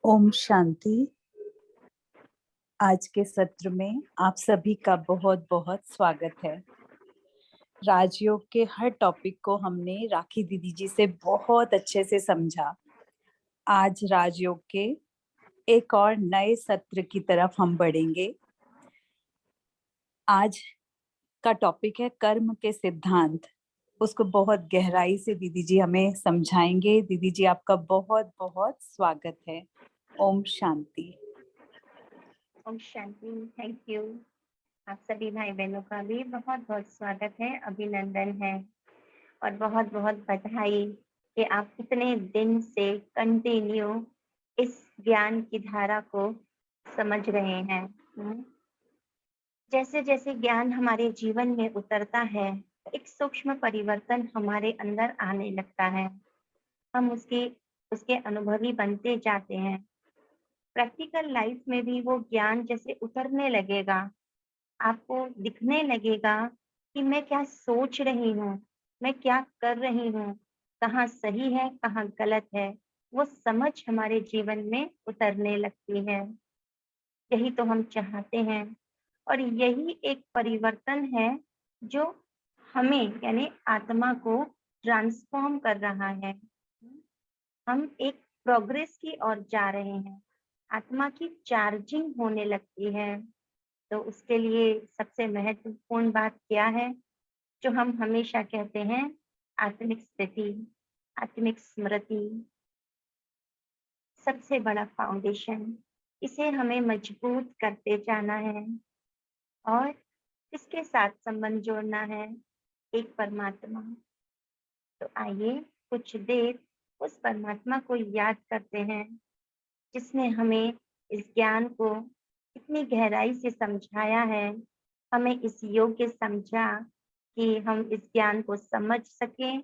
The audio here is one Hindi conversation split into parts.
ओम शांति। आज के सत्र में आप सभी का बहुत बहुत स्वागत है। राजयोग के हर टॉपिक को हमने राखी दीदी जी से बहुत अच्छे से समझा। आज राजयोग के एक और नए सत्र की तरफ हम बढ़ेंगे। आज का टॉपिक है कर्म के सिद्धांत। उसको बहुत गहराई से दीदी जी हमें समझाएंगे। दीदी जी आपका बहुत बहुत स्वागत है। ओम शांति। ओम शांति। Thank you. आप सभी भाई बहनों का भी बहुत बहुत स्वागत है, अभिनंदन है और बहुत बहुत बधाई कि आप इतने दिन से कंटिन्यू इस ज्ञान की धारा को समझ रहे हैं। जैसे जैसे ज्ञान हमारे जीवन में उतरता है, एक सूक्ष्म परिवर्तन हमारे अंदर आने लगता है। हम उसके अनुभवी बनते जाते हैं। प्रैक्टिकल लाइफ में भी वो ज्ञान जैसे उतरने लगेगा, आपको दिखने लगेगा कि मैं क्या सोच रही हूँ, मैं क्या कर रही हूँ, कहाँ सही है कहाँ गलत है, वो समझ हमारे जीवन में उतरने लगती है। यही तो हम चाहते हैं और यही एक परिवर्तन है जो हमें यानी आत्मा को ट्रांसफॉर्म कर रहा है। हम एक प्रोग्रेस की ओर जा रहे हैं, आत्मा की चार्जिंग होने लगती है। तो उसके लिए सबसे महत्वपूर्ण बात क्या है, जो हम हमेशा कहते हैं, आत्मिक स्थिति, आत्मिक स्मृति, सबसे बड़ा फाउंडेशन। इसे हमें मजबूत करते जाना है और इसके साथ संबंध जोड़ना है एक परमात्मा। तो आइए कुछ देर उस परमात्मा को याद करते हैं जिसने हमें इस ज्ञान को इतनी गहराई से समझाया है, हमें इस योग्य समझा कि हम इस ज्ञान को समझ सकें।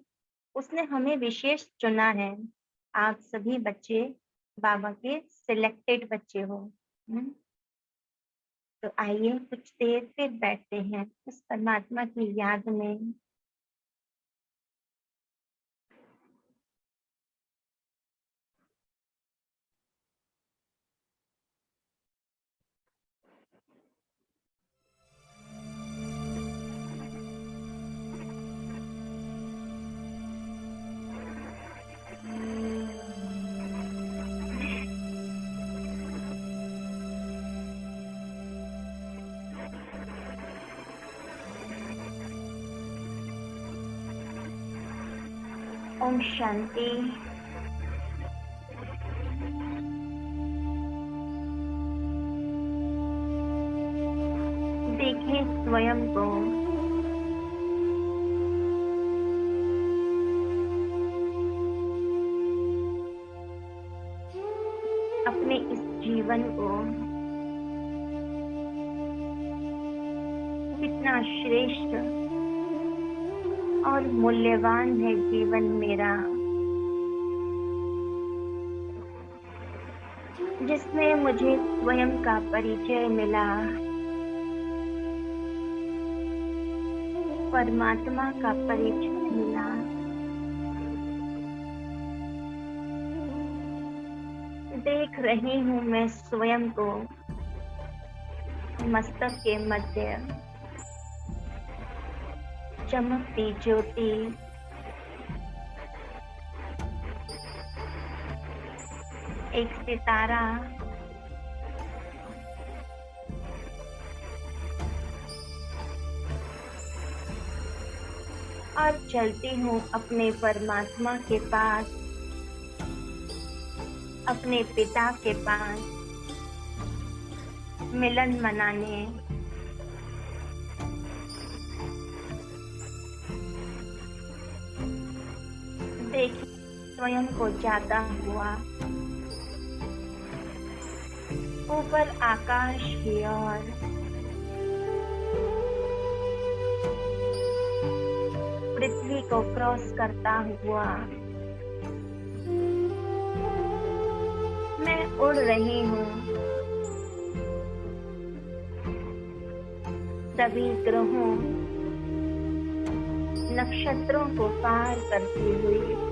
उसने हमें विशेष चुना है। आप सभी बच्चे बाबा के सिलेक्टेड बच्चे हो। तो आइए कुछ देर फिर बैठते हैं उस परमात्मा की याद में। ओम शांति। देखें स्वयं को, अपने इस जीवन को, कितना श्रेष्ठ और मूल्यवान है जीवन मेरा, जिसमें मुझे स्वयं का परिचय मिला, परमात्मा का परिचय मिला। देख रही हूँ मैं स्वयं को मस्तक के मध्य चमकती ज्योति, एक सितारा, और चलती हूँ अपने परमात्मा के पास, अपने पिता के पास मिलन मनाने। देखिए स्वयं को जाता हुआ ऊपर आकाश की ओर, पृथ्वी को क्रॉस करता हुआ मैं उड़ रही हूँ, सभी ग्रहों नक्षत्रों को पार करती हुई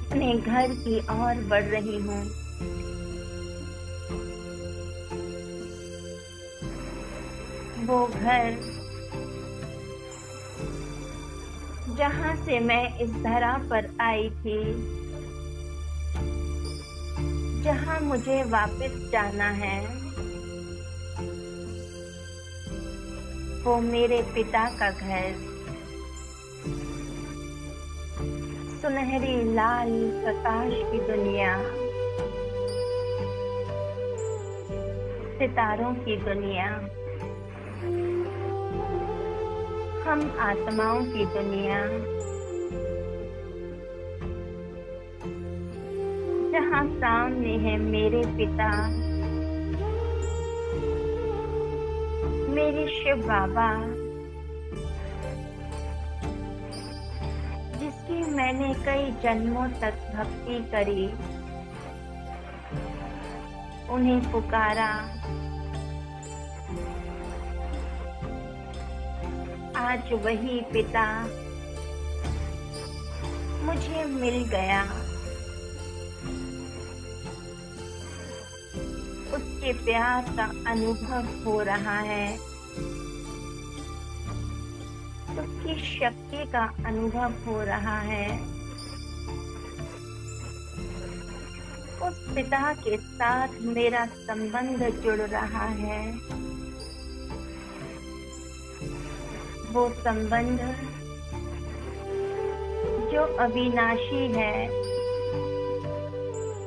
अपने घर की ओर बढ़ रही हूँ। वो घर जहाँ से मैं इस धरा पर आई थी, जहाँ मुझे वापस जाना है, वो मेरे पिता का घर। सुनहरी लाल प्रकाश की दुनिया, सितारों की दुनिया, हम आत्माओं की दुनिया, जहाँ सामने है मेरे पिता, मेरे शिव बाबा, जिसकी मैंने कई जन्मों तक भक्ति करी, उन्हें पुकारा। आज वही पिता मुझे मिल गया। उसके प्यार का अनुभव हो रहा है, उसकी शक्ति का अनुभव हो रहा है। उस पिता के साथ मेरा संबंध जुड़ रहा है। वो संबंध जो अविनाशी है,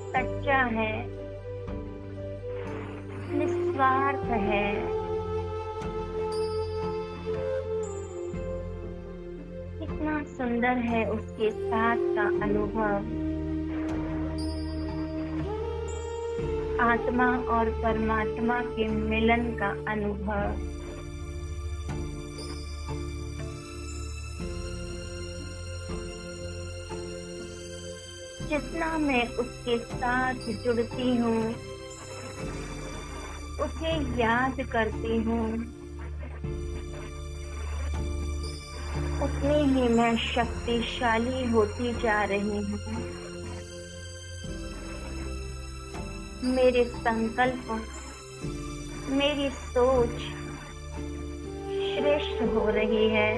सच्चा है, निस्वार्थ है। कितना सुंदर है उसके साथ का अनुभव। आत्मा और परमात्मा के मिलन का अनुभव। जितना मैं उसके साथ जुड़ती हूँ, उसे याद करती हूँ, उतनी ही मैं शक्तिशाली होती जा रही हूँ। मेरे संकल्प, मेरी सोच श्रेष्ठ हो रही है।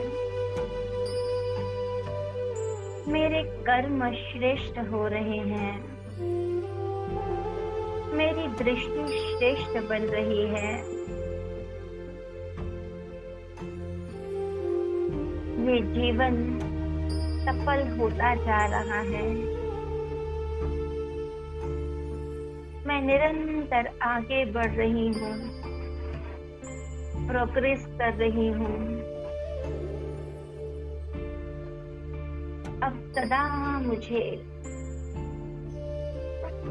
मेरे कर्म श्रेष्ठ हो रहे हैं। मेरी दृष्टि श्रेष्ठ बन रही है। ये जीवन सफल होता जा रहा है। मैं निरंतर आगे बढ़ रही हूँ, प्रोग्रेस कर रही हूँ। अब सदा मुझे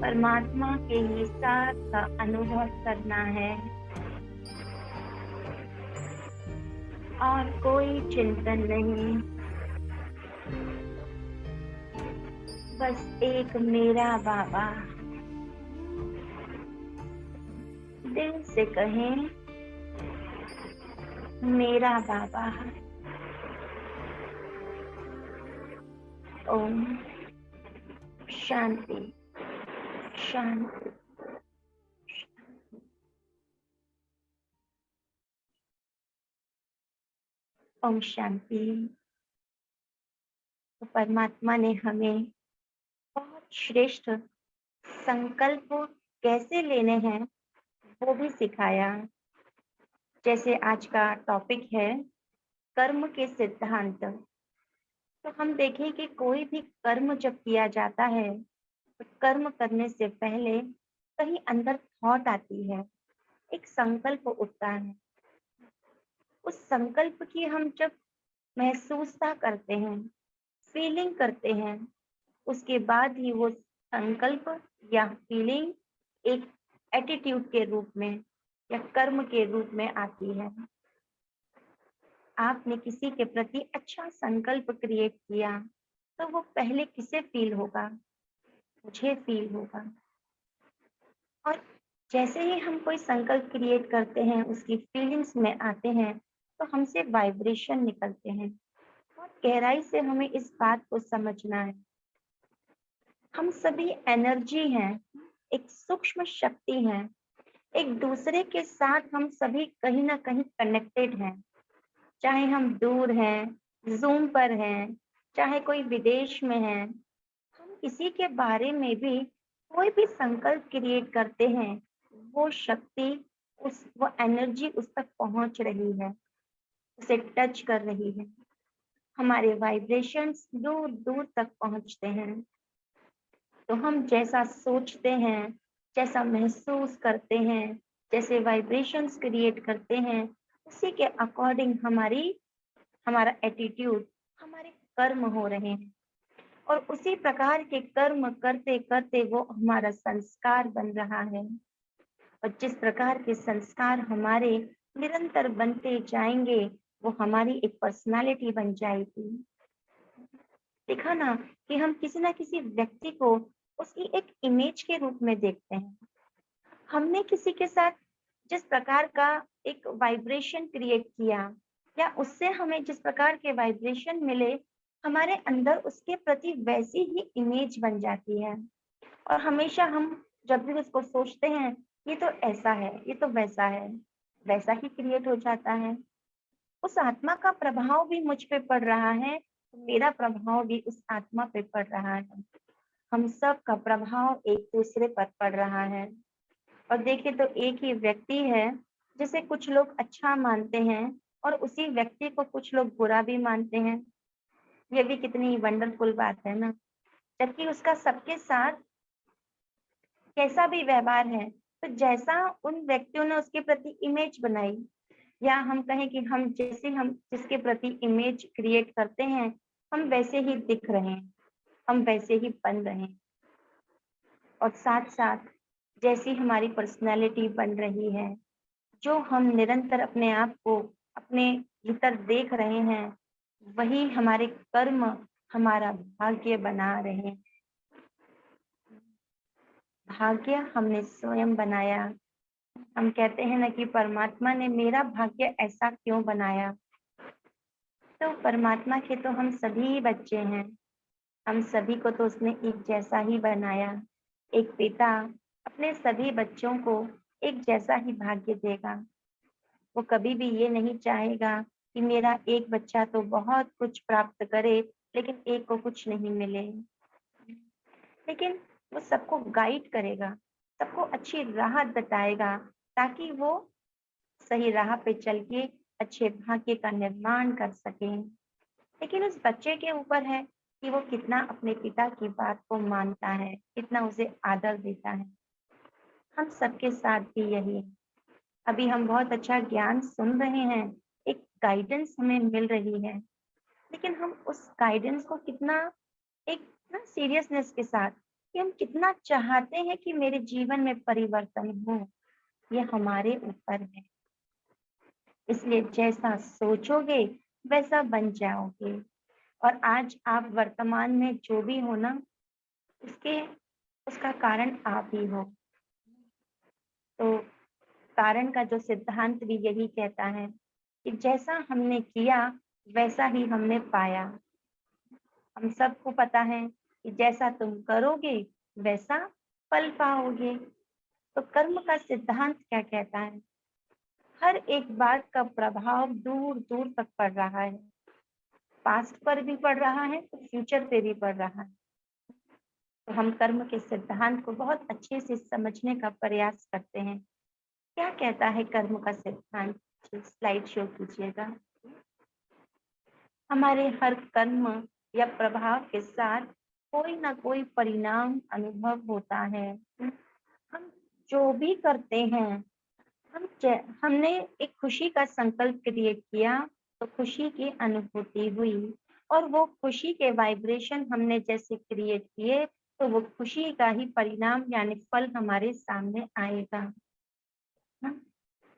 परमात्मा के ही साथ का अनुभव करना है और कोई चिंतन नहीं। बस एक मेरा बाबा। दिल से कहें, मेरा बाबा। ओम शांति शांति। ओम शांति। तो परमात्मा ने हमें बहुत श्रेष्ठ संकल्प कैसे लेने हैं वो भी सिखाया। जैसे आज का टॉपिक है कर्म के सिद्धांत। तो हम देखें कि कोई भी कर्म जब किया जाता है तो कर्म करने से पहले कहीं अंदर थॉट आती है, एक संकल्प उठता है। उस संकल्प की हम जब महसूसता करते हैं, फीलिंग करते हैं, उसके बाद ही वो संकल्प या फीलिंग एक एटीट्यूड के रूप में या कर्म के रूप में आती है। आपने किसी के प्रति अच्छा संकल्प क्रिएट किया तो वो पहले किसे फील होगा? मुझे फील होगा। और जैसे ही हम कोई संकल्प क्रिएट करते हैं, उसकी फीलिंग्स में आते हैं तो हमसे वाइब्रेशन निकलते हैं। बहुत गहराई से हमें इस बात को समझना है। हम सभी एनर्जी हैं, एक सूक्ष्म शक्ति हैं। एक दूसरे के साथ हम सभी कहीं ना कहीं कनेक्टेड हैं। चाहे हम दूर हैं, ज़ूम पर हैं, चाहे कोई विदेश में है, हम किसी के बारे में भी कोई भी संकल्प क्रिएट करते हैं, वो शक्ति, उस वो एनर्जी उस तक पहुंच रही है, उसे टच कर रही है। हमारे वाइब्रेशंस दूर दूर तक पहुंचते हैं। तो हम जैसा सोचते हैं, जैसा महसूस करते हैं, जैसे वाइब्रेशंस क्रिएट करते हैं, उसी के अकॉर्डिंग हमारा एटीट्यूड, हमारे कर्म हो रहे हैं। और उसी प्रकार के कर्म करते करते वो हमारा संस्कार बन रहा है। और जिस प्रकार के संस्कार हमारे निरंतर बनते जाएंगे, वो हमारी एक पर्सनालिटी बन जाएगी। देखा ना कि हम किसी ना किसी व्यक्ति को उसकी एक इमेज के रूप में देखते हैं। हमने किसी के साथ जिस प्रकार का एक वाइब्रेशन क्रिएट किया, या उससे हमें जिस प्रकार के वाइब्रेशन मिले, हमारे अंदर उसके प्रति वैसी ही इमेज बन जाती है। और हमेशा हम जब भी उसको सोचते हैं, ये तो ऐसा है, ये तो वैसा है, वैसा ही क्रिएट हो जाता है। उस आत्मा का प्रभाव भी मुझ पे पड़ रहा है, तो मेरा प्रभाव भी उस आत्मा पे पड़ रहा है। हम सब का प्रभाव एक दूसरे पर पड़ रहा है। और देखिए तो एक ही व्यक्ति है जिसे कुछ लोग अच्छा मानते हैं, और उसी व्यक्ति को कुछ लोग बुरा भी मानते हैं। ये भी कितनी वंडरफुल बात है ना। जबकि उसका सबके साथ कैसा भी व्यवहार है, तो जैसा उन व्यक्तियों ने उसके प्रति इमेज बनाई, या हम कहें कि हम जिसके प्रति इमेज क्रिएट करते हैं, हम वैसे ही दिख रहे हैं, हम वैसे ही बन रहे हैं। और साथ साथ जैसी हमारी पर्सनैलिटी बन रही है, जो हम निरंतर अपने आप को अपने भीतर देख रहे हैं, वही हमारे कर्म हमारा भाग्य बना रहे हैं। भाग्य हमने स्वयं बनाया। हम कहते हैं ना कि परमात्मा ने मेरा भाग्य ऐसा क्यों बनाया। तो परमात्मा के तो हम सभी बच्चे हैं, हम सभी को तो उसने एक जैसा ही बनाया। एक पिता अपने सभी बच्चों को एक जैसा ही भाग्य देगा। वो कभी भी ये नहीं चाहेगा कि मेरा एक बच्चा तो बहुत कुछ प्राप्त करे, लेकिन एक को कुछ नहीं मिले। लेकिन वो सबको गाइड करेगा, सबको अच्छी राह बताएगा, ताकि वो सही राह पे चल के अच्छे भाग्य का निर्माण कर सके। लेकिन उस बच्चे के ऊपर है कि वो कितना अपने पिता की बात को मानता है, कितना उसे आदर देता है। हम सबके साथ भी यही है। अभी हम बहुत अच्छा ज्ञान सुन रहे हैं, एक गाइडेंस हमें मिल रही है, लेकिन हम उस गाइडेंस को कितना एक ना सीरियसनेस के साथ, कि हम कितना चाहते हैं कि मेरे जीवन में परिवर्तन हो, ये हमारे ऊपर है। इसलिए जैसा सोचोगे वैसा बन जाओगे। और आज आप वर्तमान में जो भी हो ना, उसके उसका कारण आप ही हो। तो कारण का जो सिद्धांत भी यही कहता है कि जैसा हमने किया वैसा ही हमने पाया। हम सबको पता है कि जैसा तुम करोगे वैसा फल पाओगे। तो कर्म का सिद्धांत क्या कहता है? हर एक बात का प्रभाव दूर दूर तक पड़ रहा है। पास्ट पर भी पड़ रहा है, तो फ्यूचर पे भी पड़ रहा है। तो हम कर्म के सिद्धांत को बहुत अच्छे से समझने का प्रयास करते हैं। क्या कहता है कर्म का सिद्धांत? स्लाइड शो कीजिएगा। हमारे हर कर्म या प्रभाव के साथ कोई ना कोई परिणाम अनुभव होता है। हम जो भी करते हैं, हमने एक खुशी का संकल्प क्रिएट किया, तो खुशी की अनुभूति हुई। और वो खुशी के वाइब्रेशन हमने जैसे क्रिएट किए, तो वो खुशी का ही परिणाम यानी फल हमारे सामने आएगा।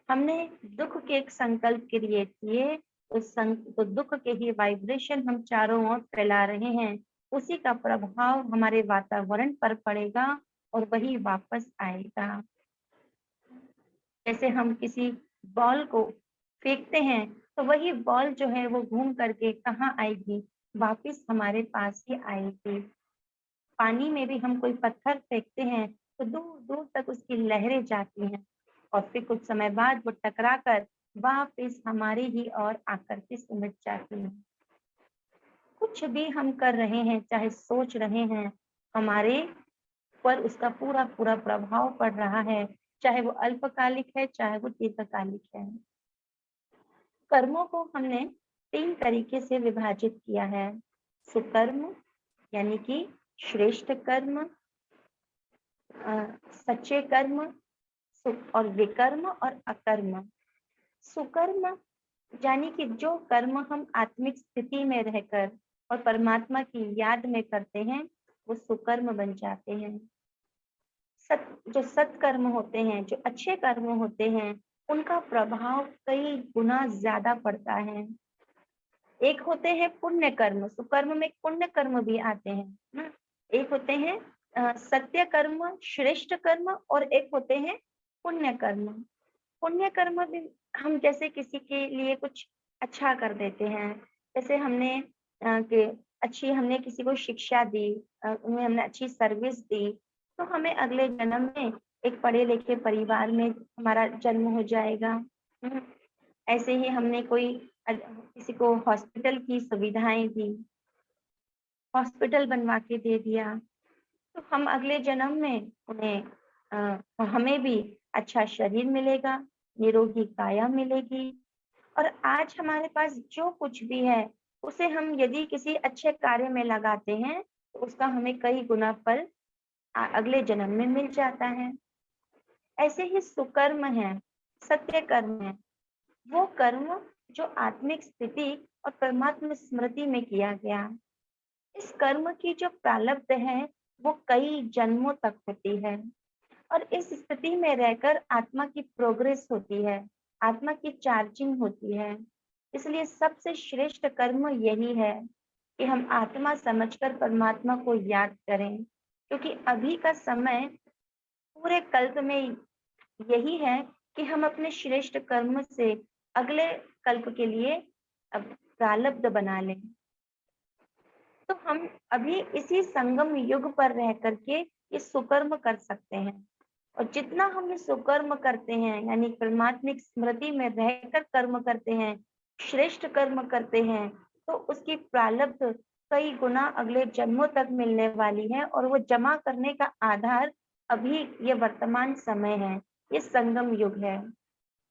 हमने दुख के एक संकल्प क्रिएट किए, तो दुख के ही वाइब्रेशन हम चारों ओर फैला रहे हैं। उसी का प्रभाव हमारे वातावरण पर पड़ेगा और वही वापस आएगा। जैसे हम किसी बॉल को फेंकते हैं, तो वही बॉल जो है वो घूम करके कहाँ आएगी? वापिस हमारे पास ही आएगी। पानी में भी हम कोई पत्थर फेंकते हैं तो दूर दूर तक उसकी लहरें जाती हैं और फिर कुछ समय बाद वो टकरा कर वापिस हमारे ही ओर आकर के सिमट जाती हैं। कुछ भी हम कर रहे हैं, चाहे सोच रहे हैं, हमारे पर उसका पूरा पूरा प्रभाव पड़ रहा है, चाहे वो अल्पकालिक है, चाहे वो दीर्घकालिक है। कर्मों को हमने 3 तरीके से विभाजित किया है। सुकर्म यानी कि श्रेष्ठ कर्म, सच्चे कर्म, और विकर्म और अकर्म। सुकर्म यानी कि जो कर्म हम आत्मिक स्थिति में रहकर और परमात्मा की याद में करते हैं, वो सुकर्म बन जाते हैं। जो सत्कर्म होते हैं, जो अच्छे कर्म होते हैं, उनका प्रभाव कई गुना ज्यादा पड़ता है। एक होते हैं पुण्य कर्म, सुकर्म में पुण्य कर्म भी आते हैं ना। एक होते हैं सत्य कर्म, श्रेष्ठ कर्म, और एक होते हैं पुण्य कर्म। पुण्य कर्म भी हम जैसे किसी के लिए कुछ अच्छा कर देते हैं, जैसे हमने किसी को शिक्षा दी, उन्हें हमने अच्छी सर्विस दी, तो हमें अगले जन्म में एक पढ़े लिखे परिवार में हमारा जन्म हो जाएगा। ऐसे ही हमने किसी को हॉस्पिटल की सुविधाएं दी, हॉस्पिटल बनवा के दे दिया, तो हम अगले जन्म में हमें भी अच्छा शरीर मिलेगा, निरोगी काया मिलेगी। और आज हमारे पास जो कुछ भी है, उसे हम यदि किसी अच्छे कार्य में लगाते हैं, तो उसका हमें कई गुना फल अगले जन्म में मिल जाता है। ऐसे ही सुकर्म है, सत्य कर्म है, वो कर्म जो आत्मिक स्थिति और परमात्मा स्मृति में किया गया। इस कर्म की जो प्रारब्ध है, वो कई जन्मों तक होती है और इस स्थिति में रहकर आत्मा की प्रोग्रेस होती है, आत्मा की चार्जिंग होती है। इसलिए सबसे श्रेष्ठ कर्म यही है कि हम आत्मा समझकर परमात्मा को याद करें, क्योंकि अभी का समय पूरे कल्प में यही है कि हम अपने श्रेष्ठ कर्म से अगले कल्प के लिए अब प्रारब्ध बना लें। तो हम अभी इसी संगम युग पर रह करके ये सुकर्म कर सकते हैं, और जितना हम ये सुकर्म करते हैं, यानी परमात्मिक स्मृति में रहकर कर्म करते हैं, श्रेष्ठ कर्म करते हैं, तो उसकी प्रारब्ध कई गुना अगले जन्मों तक मिलने वाली है, और वो जमा करने का आधार अभी ये वर्तमान समय है, ये संगम युग है।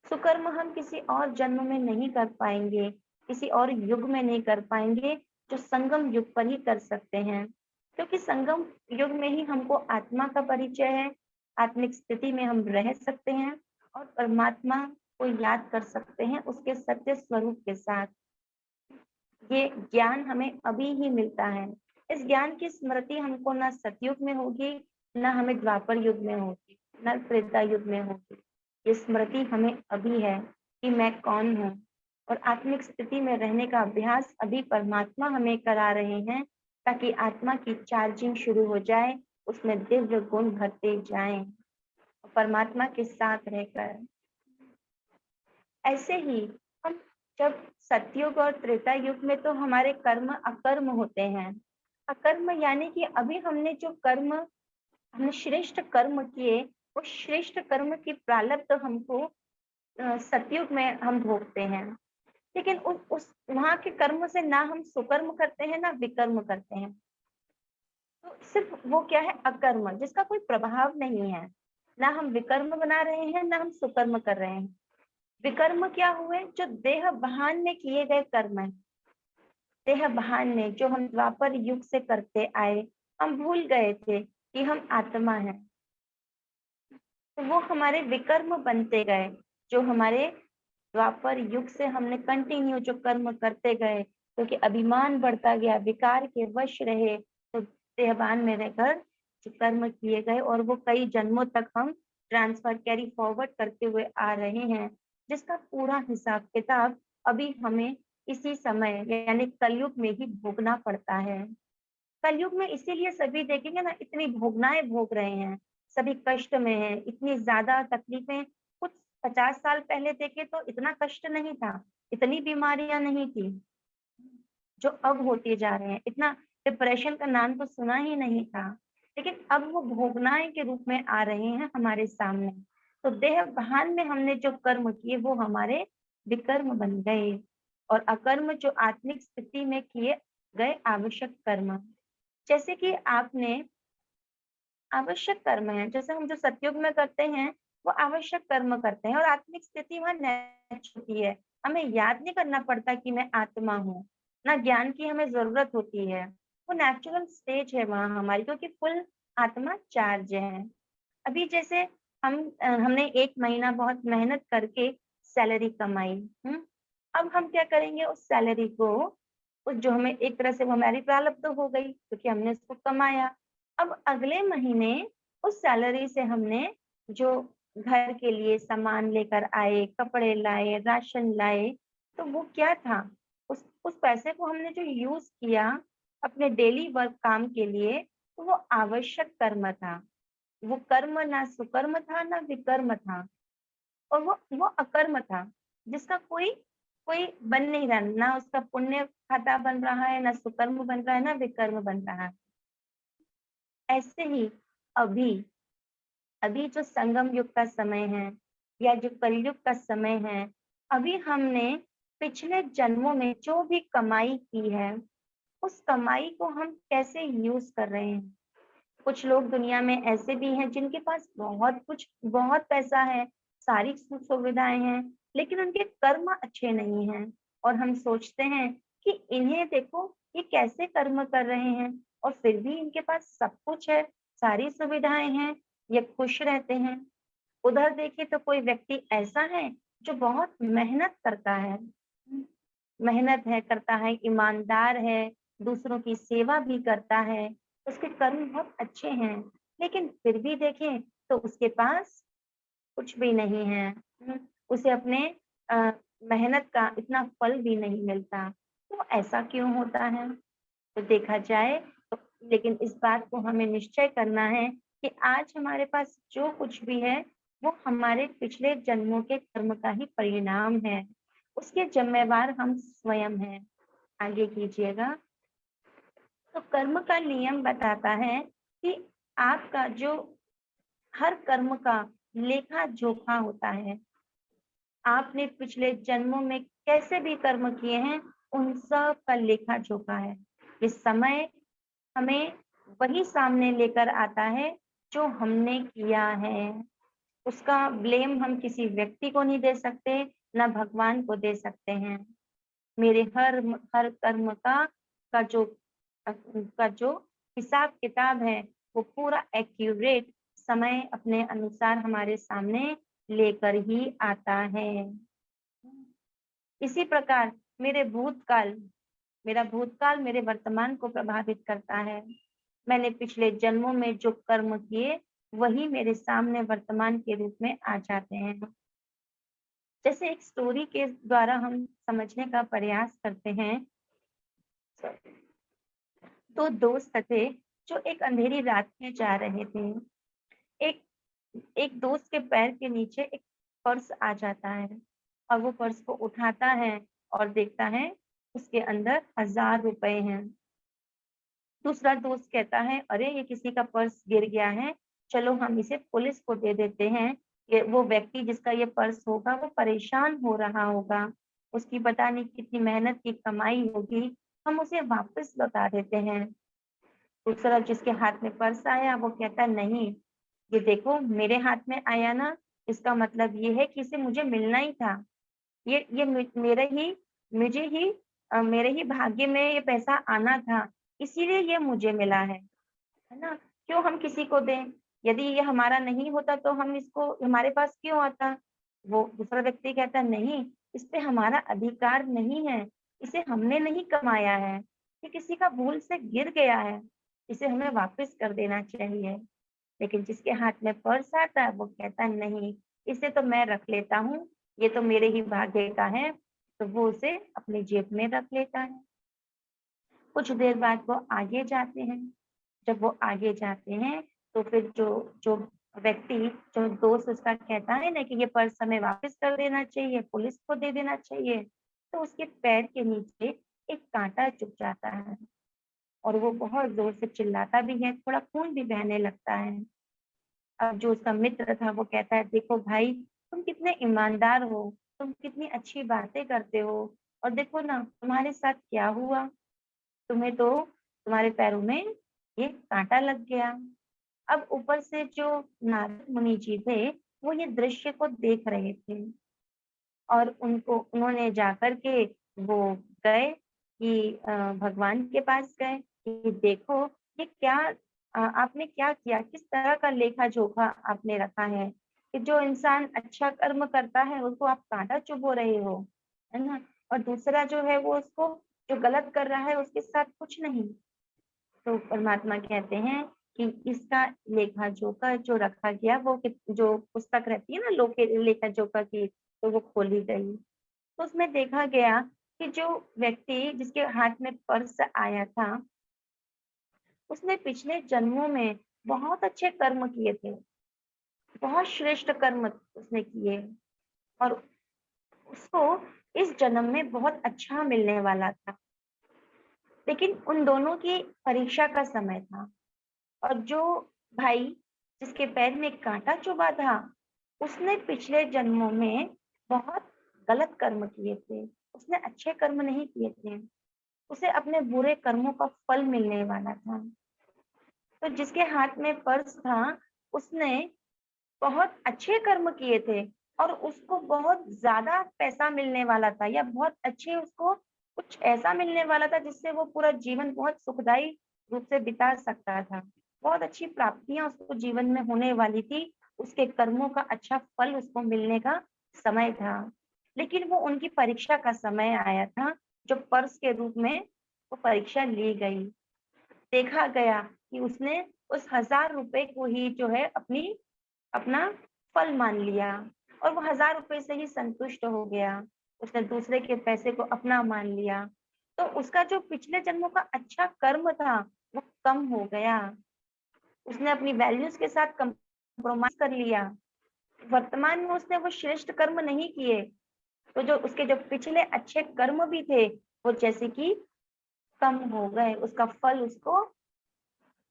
सुकर्म हम किसी और जन्म में नहीं कर पाएंगे, किसी और युग में नहीं कर पाएंगे, जो संगम युग पर ही कर सकते हैं, क्योंकि संगम युग में ही हमको आत्मा का परिचय है, आत्मिक स्थिति में हम रह सकते हैं और परमात्मा को याद कर सकते हैं उसके सत्य स्वरूप के साथ। ये ज्ञान हमें अभी ही मिलता है। इस ज्ञान की स्मृति हमको न सतयुग में होगी, न हमें द्वापर युग में होगी, न त्रेता युग में होगी। ये स्मृति हमें अभी है कि मैं कौन हूँ, और आत्मिक स्थिति में रहने का अभ्यास अभी परमात्मा हमें करा रहे हैं, ताकि आत्मा की चार्जिंग शुरू हो जाए, उसमें दिव्य गुण भरते जाएं परमात्मा के साथ रहकर। ऐसे ही हम जब सतयुग और त्रेता युग में तो हमारे कर्म अकर्म होते हैं। अकर्म यानी कि अभी हमने श्रेष्ठ कर्म किए, उस श्रेष्ठ कर्म की प्रारब्ध तो हमको सतयुग में हम भोगते हैं, लेकिन उस वहां के कर्म से ना हम सुकर्म करते हैं ना विकर्म करते हैं। तो सिर्फ वो क्या है, अकर्म, जिसका कोई प्रभाव नहीं है। ना हम विकर्म बना रहे हैं, ना हम सुकर्म कर रहे हैं। विकर्म क्या हुए, जो देह भान में किए गए कर्म है, देह भान में जो हम द्वापर युग से करते आए, हम भूल गए थे कि हम आत्मा हैं, तो वो हमारे विकर्म बनते गए। जो हमारे द्वापर युग से हमने कंटिन्यू जो कर्म करते गए, क्योंकि अभिमान बढ़ता गया, विकार के वश रहे, तो देहभान में रहकर जो कर्म किए गए, और वो कई जन्मों तक हम ट्रांसफर कैरी फॉरवर्ड करते हुए आ रहे हैं, जिसका पूरा हिसाब किताब अभी हमें इसी समय यानी कलयुग में ही भोगना पड़ता है। कलयुग में इसीलिए सभी देखेंगे ना, इतनी भोगनाएं भोग रहे हैं, सभी कष्ट में है, इतनी ज्यादा तकलीफें। कुछ 50 साल पहले देखे तो इतना कष्ट नहीं था, इतनी बीमारियां नहीं थी जो अब होती जा रहे हैं, इतना डिप्रेशन का नाम तो सुना ही नहीं था, लेकिन अब वो भोगनाए के रूप में आ रहे हैं हमारे सामने। तो देह भान में हमने जो कर्म किए वो हमारे विकर्म बन गए, और अकर्म जो आत्मिक स्थिति में किए गए आवश्यक कर्म। जैसे कि आपने आवश्यक कर्म है, जैसे हम जो सतयुग में करते हैं वो आवश्यक कर्म करते हैं, और आत्मिक स्थिति वहाँ नैच होती है। हमें याद नहीं करना पड़ता कि मैं आत्मा हूँ, ना ज्ञान की हमें जरूरत होती है। वो नेचुरल स्टेज है वहाँ हमारी, क्योंकि फुल आत्मा चार्ज है। अभी जैसे हमने 1 महीना बहुत मेहनत करके सैलरी कमाई, अब हम क्या करेंगे उस सैलरी को, उस जो हमें एक तरह से वो हमारी प्रारब्ध हो गई क्योंकि हमने उसको कमाया। अब अगले महीने उस सैलरी से हमने जो घर के लिए सामान लेकर आए, कपड़े लाए, राशन लाए, तो वो क्या था? उस पैसे को हमने जो यूज़ किया अपने डेली वर्क काम के लिए, तो वो आवश्यक कर्म था। वो कर्म ना सुकर्म था, ना विकर्म था, और वो अकर्म था, जिसका कोई कोई बन नहीं रहा, ना उसका पुण्य खाता बन रहा है, ना सुकर्म बन रहा है, ना विकर्म बन रहा है। ऐसे ही अभी अभी जो संगम युग का समय है या जो कलयुग का समय है, अभी हमने पिछले जन्मों में जो भी कमाई की है, उस कमाई को हम कैसे यूज कर रहे हैं। कुछ लोग दुनिया में ऐसे भी हैं जिनके पास बहुत कुछ, बहुत पैसा है, सारी सुख सुविधाएं हैं, लेकिन उनके कर्म अच्छे नहीं हैं, और हम सोचते हैं कि इन्हें देखो ये कैसे कर्म कर रहे हैं, और फिर भी इनके पास सब कुछ है, सारी सुविधाएं हैं, ये खुश रहते हैं। उधर देखिए तो कोई व्यक्ति ऐसा है जो बहुत मेहनत करता है, मेहनत है करता है, ईमानदार है, दूसरों की सेवा भी करता है, उसके कर्म बहुत अच्छे हैं, लेकिन फिर भी देखें तो उसके पास कुछ भी नहीं है। उसे अपने अ, मेहनत का इतना फल भी नहीं मिलता। तो ऐसा क्यों होता है? तो देखा जाए तो, लेकिन इस बात को हमें निश्चय करना है कि आज हमारे पास जो कुछ भी है वो हमारे पिछले जन्मों के कर्म का ही परिणाम है। उसके जिम्मेवार हम स्वयं हैं। आगे कीजिएगा। तो कर्म का नियम बताता है कि आपका जो हर कर्म का लेखा जोखा होता है। आपने पिछले जन्मों में कैसे भी कर्म किए हैं, उन सब का लेखा जोखा है। इस समय हमें वही सामने लेकर आता है जो हमने किया है। उसका ब्लेम हम किसी व्यक्ति को नहीं दे सकते, ना भगवान को दे सकते हैं। मेरे हर कर्म का जो हिसाब किताब है वो पूरा एक्यूरेट समय अपने अनुसार हमारे सामने लेकर ही आता है। इसी प्रकार मेरा भूतकाल मेरे वर्तमान को प्रभावित करता है। मैंने पिछले जन्मों में जो कर्म किए वही मेरे सामने वर्तमान के रूप में आ जाते हैं। जैसे एक स्टोरी के द्वारा हम समझने का प्रयास करते हैं। दो दोस्त थे जो एक अंधेरी रात में जा रहे थे। एक एक दोस्त के पैर के नीचे एक पर्स आ जाता है, और वो पर्स को उठाता है और देखता है उसके अंदर 1000 रुपए हैं। दूसरा दोस्त कहता है, अरे ये किसी का पर्स गिर गया है, चलो हम इसे पुलिस को दे देते हैं। ये वो व्यक्ति जिसका ये पर्स होगा वो परेशान हो रहा होगा, उसकी पता नहीं कितनी मेहनत की कमाई होगी, हम उसे वापस लौटा देते हैं। दूसरा जिसके हाथ में पर्स आया वो कहता नहीं, ये देखो मेरे हाथ में आया ना, इसका मतलब ये है कि इसे मुझे मिलना ही था। ये मुझे ही मेरे ही भाग्य में ये पैसा आना था, इसीलिए ये मुझे मिला है ना? क्यों हम किसी को दें? यदि ये हमारा नहीं होता तो हम इसको हमारे पास क्यों आता? वो दूसरा व्यक्ति कहता नहीं, इस पे हमारा अधिकार नहीं है, इसे हमने नहीं कमाया है, ये किसी का भूल से गिर गया है, इसे हमें वापस कर देना चाहिए। लेकिन जिसके हाथ में पर्स आता है वो कहता नहीं, इसे तो मैं रख लेता हूँ, ये तो मेरे ही भाग्य का है, तो वो उसे अपनी जेब में रख लेता है। कुछ देर बाद वो आगे जाते हैं। जब वो आगे जाते हैं तो फिर जो जो व्यक्ति, जो दोस्त उसका कहता है ना कि ये पर्स हमें वापस कर देना चाहिए, पुलिस को दे देना चाहिए, तो उसके पैर के नीचे एक कांटा चुभ जाता है। और वो बहुत जोर से चिल्लाता भी है, थोड़ा खून भी बहने लगता है। अब जो उसका मित्र था वो कहता है, देखो भाई, तुम कितने ईमानदार हो, तुम कितनी अच्छी बातें करते हो, और देखो ना तुम्हारे साथ क्या हुआ, तुम्हें तो तुम्हारे पैरों में ये कांटा लग गया। अब ऊपर से जो नारद मुनि जी थे, वो ये दृश्य को देख रहे थे, और उन्होंने जाकर के वो गए कि भगवान के पास गए कि देखो ये क्या, आपने क्या किया, किस तरह का लेखा जोखा आपने रखा है कि जो इंसान अच्छा कर्म करता है उसको आप कांटा चुभो रहे हो, है ना, और दूसरा जो है वो उसको जो गलत कर रहा है उसके साथ कुछ नहीं। तो परमात्मा कहते हैं कि इसका लेखा जोखा जो रखा गया, वो जो पुस्तक रहती है ना लोके लेखा जोखा की, तो वो खोली गई। तो उसमें देखा गया कि जो व्यक्ति जिसके हाथ में पर्स आया था, उसने पिछले जन्मों में बहुत अच्छे कर्म किए थे, बहुत श्रेष्ठ कर्म उसने किए, और उसको इस जन्म में बहुत अच्छा मिलने वाला था। लेकिन उन दोनों की परीक्षा का समय था, और जो भाई जिसके पैर में कांटा चुभा था, उसने पिछले जन्मों में बहुत गलत कर्म किए थे, उसने अच्छे कर्म नहीं किए थे, उसे अपने बुरे कर्मों का फल मिलने वाला था। तो जिसके हाथ में पर्स था, उसने बहुत अच्छे कर्म किए थे, और उसको बहुत ज्यादा पैसा मिलने वाला था, या बहुत अच्छे उसको कुछ ऐसा मिलने वाला था जिससे वो पूरा जीवन बहुत सुखदायी रूप से बिता सकता था। बहुत अच्छी प्राप्तियां उसको जीवन में होने वाली थी, उसके कर्मों का अच्छा फल उसको मिलने का समय था। लेकिन वो उनकी परीक्षा का समय आया था, जो पर्स के रूप में वो परीक्षा ली गई। देखा गया कि उसने उस 1000 रुपए को ही जो है अपना फल मान लिया, और वो 1000 रुपए से ही संतुष्ट हो गया। उसने दूसरे के पैसे को अपना मान लिया, तो उसका जो पिछले जन्मों का अच्छा कर्म था वो कम हो गया। उसने अपनी वैल्यूज के साथ कंप्रोमाइज कर लिया। वर्तमान में उसने वो श्रेष्ठ कर्म नहीं किए, तो जो उसके जो पिछले अच्छे कर्म भी थे, वो जैसे कि कम हो गए, उसका फल उसको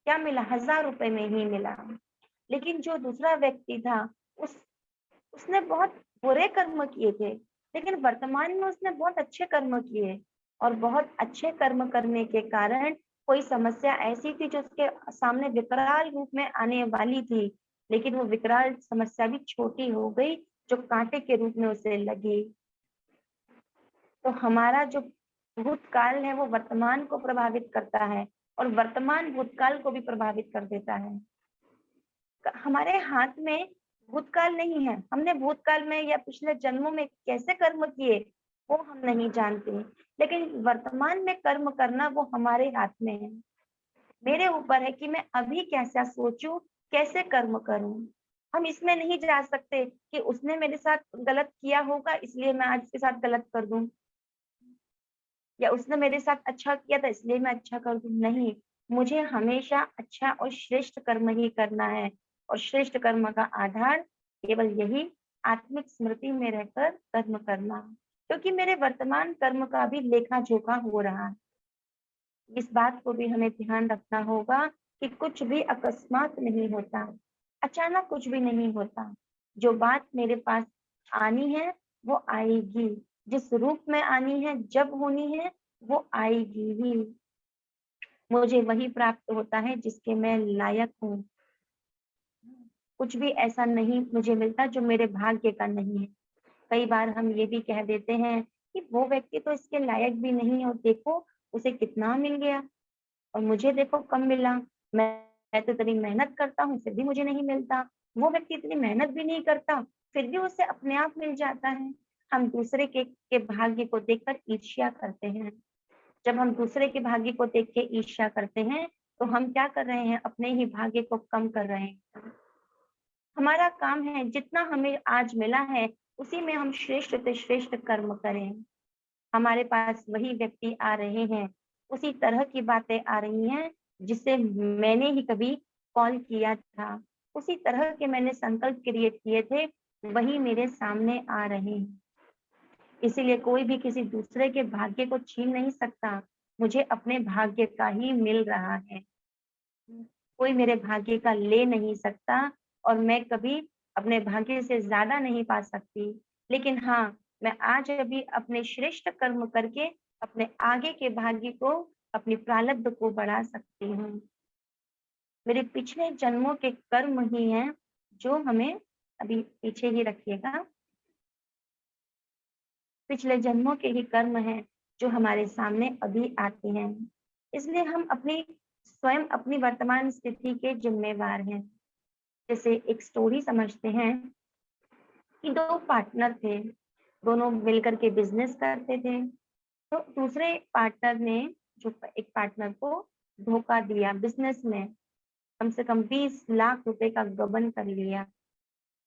क्या मिला, 1000 रुपए में ही मिला। लेकिन जो दूसरा व्यक्ति था, उस उसने बहुत बुरे कर्म किए थे, लेकिन वर्तमान में उसने बहुत अच्छे कर्म किए, और बहुत अच्छे कर्म करने के कारण कोई समस्या ऐसी थी जो उसके सामने विकराल रूप में आने वाली थी, लेकिन वो विकराल समस्या भी छोटी हो गई, जो कांटे के रूप में उसे लगी। तो हमारा जो भूतकाल है वो वर्तमान को प्रभावित करता है, और वर्तमान भूतकाल को भी प्रभावित कर देता है। हमारे हाथ में भूतकाल नहीं है, हमने भूतकाल में या पिछले जन्मों में कैसे कर्म किए वो हम नहीं जानते, लेकिन वर्तमान में कर्म करना वो हमारे हाथ में है। मेरे ऊपर है कि मैं अभी कैसा सोचूं, कैसे कर्म करूं। हम इसमें नहीं जा सकते कि उसने मेरे साथ गलत किया होगा इसलिए मैं आज उसके साथ गलत कर दूं, या उसने मेरे साथ अच्छा किया था इसलिए मैं अच्छा कर दूं। नहीं, मुझे हमेशा अच्छा और श्रेष्ठ कर्म ही करना है, और श्रेष्ठ कर्म का आधार केवल यही आत्मिक स्मृति में रहकर कर्म करना, क्योंकि मेरे वर्तमान कर्म का भी लेखा जोखा हो रहा है। इस बात को भी हमें ध्यान रखना होगा कि कुछ भी अकस्मात नहीं होता, अचानक कुछ भी नहीं होता। जो बात मेरे पास आनी है वो आएगी, जिस रूप में आनी है, जब होनी है, वो आएगी ही। मुझे वही प्राप्त होता है जिसके मैं लायक हूँ। कुछ भी ऐसा नहीं मुझे मिलता जो मेरे भाग्य का नहीं है। कई बार हम ये भी कह देते हैं कि वो व्यक्ति तो इसके लायक भी नहीं है, और देखो उसे कितना मिल गया, और मुझे देखो कम मिला। मैं तो इतनी मेहनत करता हूँ फिर भी मुझे नहीं मिलता। वो व्यक्ति इतनी मेहनत भी नहीं करता फिर भी उसे अपने आप मिल जाता है। हम दूसरे के भाग्य को देखकर ईर्ष्या करते हैं। जब हम दूसरे के भाग्य को देख के ईर्ष्या करते हैं, तो हम क्या कर रहे हैं, अपने ही भाग्य को कम कर रहे हैं। हमारा काम है जितना हमें आज मिला है उसी में हम श्रेष्ठ से श्रेष्ठ कर्म करें। हमारे पास वही व्यक्ति आ रहे हैं, उसी तरह की बातें आ रही हैं जिसे मैंने ही कभी कॉल किया था, उसी तरह के मैंने संकल्प क्रिएट किए थे, वही मेरे सामने आ रहे हैं। इसीलिए कोई भी किसी दूसरे के भाग्य को छीन नहीं सकता। मुझे अपने भाग्य का ही मिल रहा है। कोई मेरे भाग्य का ले नहीं सकता और मैं कभी अपने भाग्य से ज़्यादा नहीं पा सकती। लेकिन हाँ, मैं आज अभी अपने श्रेष्ठ कर्म करके अपने आगे के भाग्य को, अपनी प्रारब्ध को बढ़ा सकती हूँ। मेरे पिछले जन्मों के कर्म ही हैं जो हमें, अभी पीछे ही रखिएगा, पिछले जन्मों के ही कर्म हैं जो हमारे सामने अभी आते हैं। इसलिए हम अपनी स्वयं अपनी वर्तमान स्थिति के जिम्मेवार हैं। जैसे एक स्टोरी समझते हैं कि 2 पार्टनर थे, दोनों मिलकर के बिज़नेस करते थे। तो दूसरे पार्टनर ने जो एक पार्टनर को धोखा दिया बिज़नेस में, कम से कम 20 लाख रुपए का गबन कर लिया।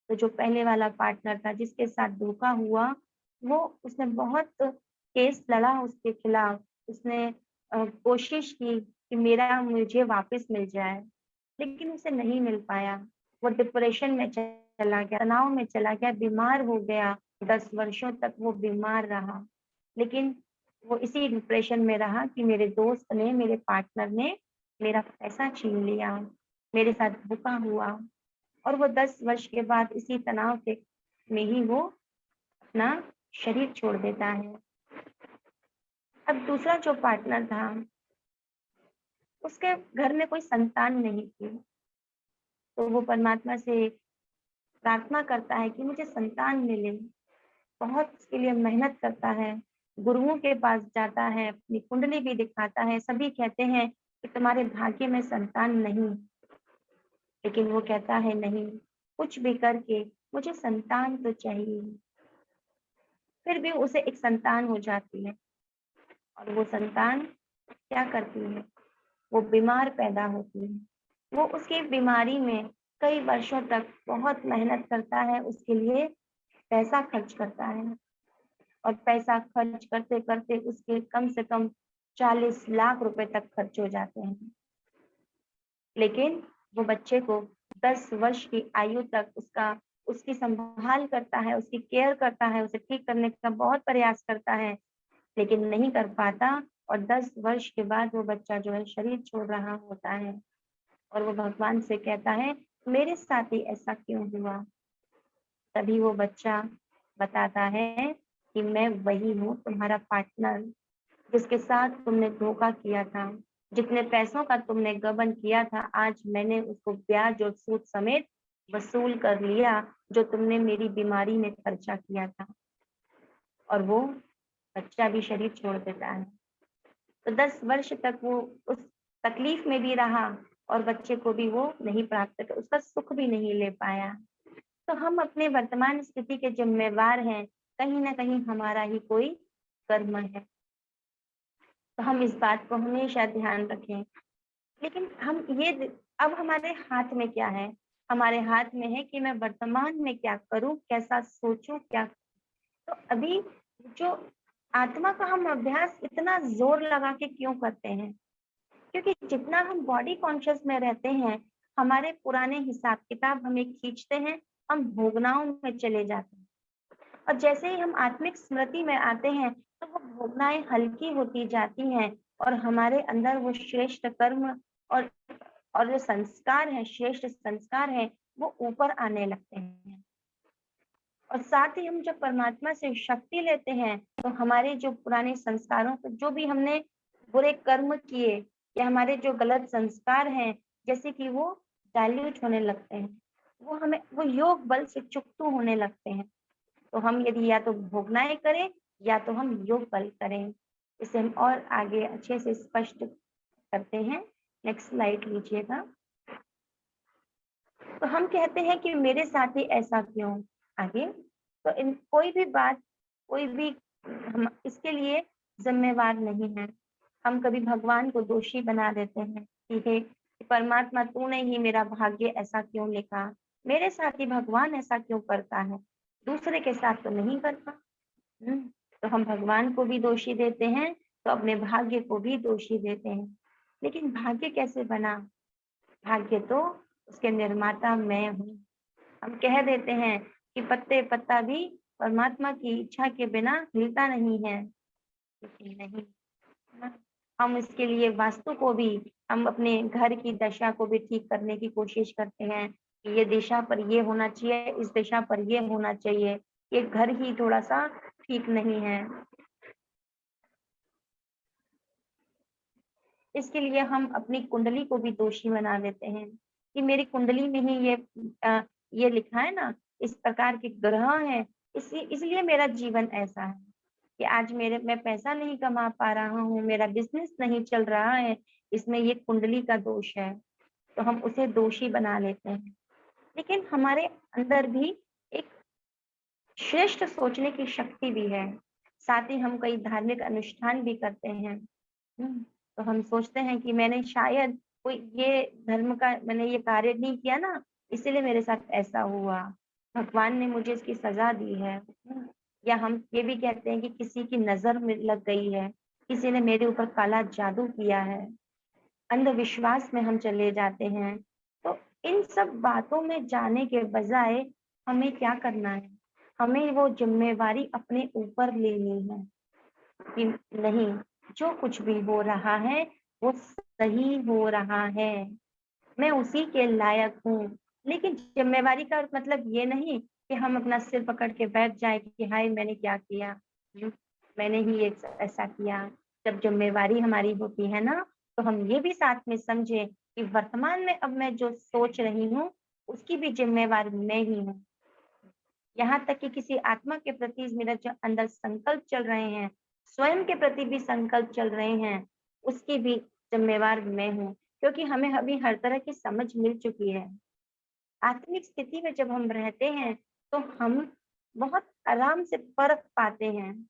तो जो पहले वाला पार्टनर था जिसके साथ धोखा हुआ, वो उसने बहुत केस लड़ा उसके खिलाफ। उसने कोशिश की कि मेरा मुझे वापस मिल जाए, लेकिन उसे नहीं मिल पाया। वो डिप्रेशन में चला गया, तनाव में चला गया, बीमार हो गया। 10 वर्षों तक वो बीमार रहा। लेकिन वो इसी डिप्रेशन में रहा कि मेरे दोस्त ने, मेरे पार्टनर ने मेरा पैसा छीन लिया, मेरे साथ धोखा हुआ। और वो 10 वर्ष के बाद इसी तनाव के में ही वो अपना शरीर छोड़ देता है। अब दूसरा जो पार्टनर था, उसके घर में कोई संतान नहीं थी, तो वो परमात्मा से प्रार्थना करता है कि मुझे संतान मिले। बहुत उसके लिए मेहनत करता है, गुरुओं के पास जाता है, अपनी कुंडली भी दिखाता है। सभी कहते हैं कि तुम्हारे भाग्य में संतान नहीं, लेकिन वो कहता है नहीं, कुछ भी करके मुझे संतान तो चाहिए। फिर भी उसे एक संतान हो जाती है और वो संतान क्या करती है, वो बीमार पैदा होती है। वो उसकी बीमारी में कई वर्षों तक बहुत मेहनत करता है, उसके लिए पैसा खर्च करता है और पैसा खर्च करते-करते उसके कम से कम 40 लाख रुपए तक खर्च हो जाते हैं। लेकिन वो बच्चे को 10 वर्ष की आयु तक उसकी संभाल करता है, उसकी केयर करता है, उसे ठीक करने का बहुत प्रयास करता है, लेकिन नहीं कर पाता और 10 वर्ष के बाद वो बच्चा जो है शरीर छोड़ रहा होता है और वो भगवान से कहता है, मेरे साथ ही ऐसा क्यों हुआ? तभी वो बच्चा बताता है कि मैं वही हूँ, तुम्हारा पार्टनर, जिसके साथ तुमने धोखा किया था। जितने पैसों का तुमने गबन किया था, आज मैंने उसको ब्याज और सूद समेत वसूल कर लिया, जो तुमने मेरी बीमारी में खर्चा किया था। और वो बच्चा भी शरीर छोड़ देता है। तो 10 वर्ष तक वो उस तकलीफ में भी रहा और बच्चे को भी वो नहीं प्राप्त कर, उसका सुख भी नहीं ले पाया। तो हम अपने वर्तमान स्थिति के जिम्मेवार हैं, कहीं न कहीं हमारा ही कोई कर्म है। तो हम इस बात को हमेशा ध्यान रखें। लेकिन हम ये अब हमारे हाथ में क्या है? हमारे हाथ में है कि मैं वर्तमान में क्या करूँ, कैसा सोचूँ, क्या। तो अभी जो आत्मा का हम अभ्यास इतना ज़ोर लगा के क्यों करते हैं? क्योंकि जितना हम बॉडी कॉन्शियस में रहते हैं, हमारे पुराने हिसाब-किताब हमें खींचते हैं, हम भोगनाओं में चले जाते हैं। और जैसे ही हम आत्मिक स्मृति में आते हैं, तो वो भावनाएँ हल्की होती जाती हैं और हमारे अंदर वो श्रेष्ठ कर्म और जो संस्कार हैं, श्रेष्ठ संस्कार हैं, वो ऊपर आने लगते हैं। और साथ ही हम जब परमात्मा से शक्ति लेते हैं, तो हमारे जो पुराने संस्कारों को, जो भी हमने बुरे कर्म किए या हमारे जो गलत संस्कार हैं, जैसे कि वो डाइल्यूट होने लगते हैं। वो योग बल से चुकतू होने लगते हैं। तो हम यदि या तो भोगनाएँ करें या तो हम योग बल करें। इसे हम और आगे अच्छे से स्पष्ट करते हैं। नेक्स्ट स्लाइड लीजिएगा। तो हम कहते हैं कि मेरे साथ ही ऐसा क्यों? आगे तो इन कोई भी बात, कोई भी हम इसके लिए ज़िम्मेवार नहीं है। हम कभी भगवान को दोषी बना देते हैं कि हे परमात्मा, तूने ही मेरा भाग्य ऐसा क्यों लिखा? मेरे साथ ही भगवान ऐसा क्यों करता है? दूसरे के साथ तो नहीं करता। हुँ, तो हम भगवान को भी दोषी देते हैं, तो अपने भाग्य को भी दोषी देते हैं। लेकिन भाग्य कैसे बना? भाग्य तो उसके निर्माता मैं हूँ। हम कह देते हैं कि पत्ते-पत्ता भी परमात्मा की इच्छा के बिना हिलता नहीं है, लेकिन नहीं, है ना? हम इसके लिए वास्तु को भी, हम अपने घर की दशा को भी ठीक करने की कोशिश करते हैं कि ये दिशा पर ये होना चाहिए, इस दिशा पर ये होना चाहिए। ये घर ही थोड़ा-सा ठीक नहीं है। इसके लिए हम अपनी कुंडली को भी दोषी बना देते हैं कि मेरी कुंडली में ही अ, ये लिखा है ना, इस प्रकार के ग्रह हैं, इसलिए मेरा जीवन ऐसा है कि आज मेरे मैं पैसा नहीं कमा पा रहा हूँ, मेरा बिज़नेस नहीं चल रहा है, इसमें ये कुंडली का दोष है। तो हम उसे दोषी बना लेते हैं। लेकिन हमारे अंदर भी एक श्रेष्ठ सोचने की शक्ति भी है। साथ ही हम कई धार्मिक अनुष्ठान भी करते हैं। तो हम सोचते हैं कि मैंने शायद कोई ये धर्म का मैंने ये कार्य नहीं किया ना, इसीलिए मेरे साथ ऐसा हुआ। भगवान ने मुझे इसकी सज़ा दी है। या हम ये भी कहते हैं कि किसी की नज़र में लग गई है, किसी ने मेरे ऊपर काला जादू किया है। अंधविश्वास में हम चले जाते हैं। तो इन सब बातों में जाने के बजाय हमें क्या करना है? हमें वो ज़िम्मेवारी अपने ऊपर लेनी है कि नहीं, जो कुछ भी हो रहा है, वो सही हो रहा है। मैं उसी के लायक हूँ। लेकिन ज़िम्मेवारी का मतलब ये नहीं कि हम अपना सिर पकड़ के बैठ जाएँ कि हाय मैंने क्या किया? हुँ, मैंने ही ऐसा किया। जब ज़िम्मेवारी हमारी होती है ना, तो हम ये भी साथ में समझें कि वर्तमान में अब मैं जो सोच रही हूँ, उसकी भी ज़िम्मेवार मैं ही हूँ। यहाँ तक कि किसी आत्मा के प्रति मेरा जो अंदर संकल्प चल रहे हैं, स्वयं के प्रति भी संकल्प चल रहे हैं, उसकी भी ज़िम्मेवार मैं हूँ। क्योंकि हमें अभी हर तरह की समझ मिल चुकी है। आत्मिक स्थिति में जब हम रहते हैं, तो हम बहुत आराम से परख पाते हैं।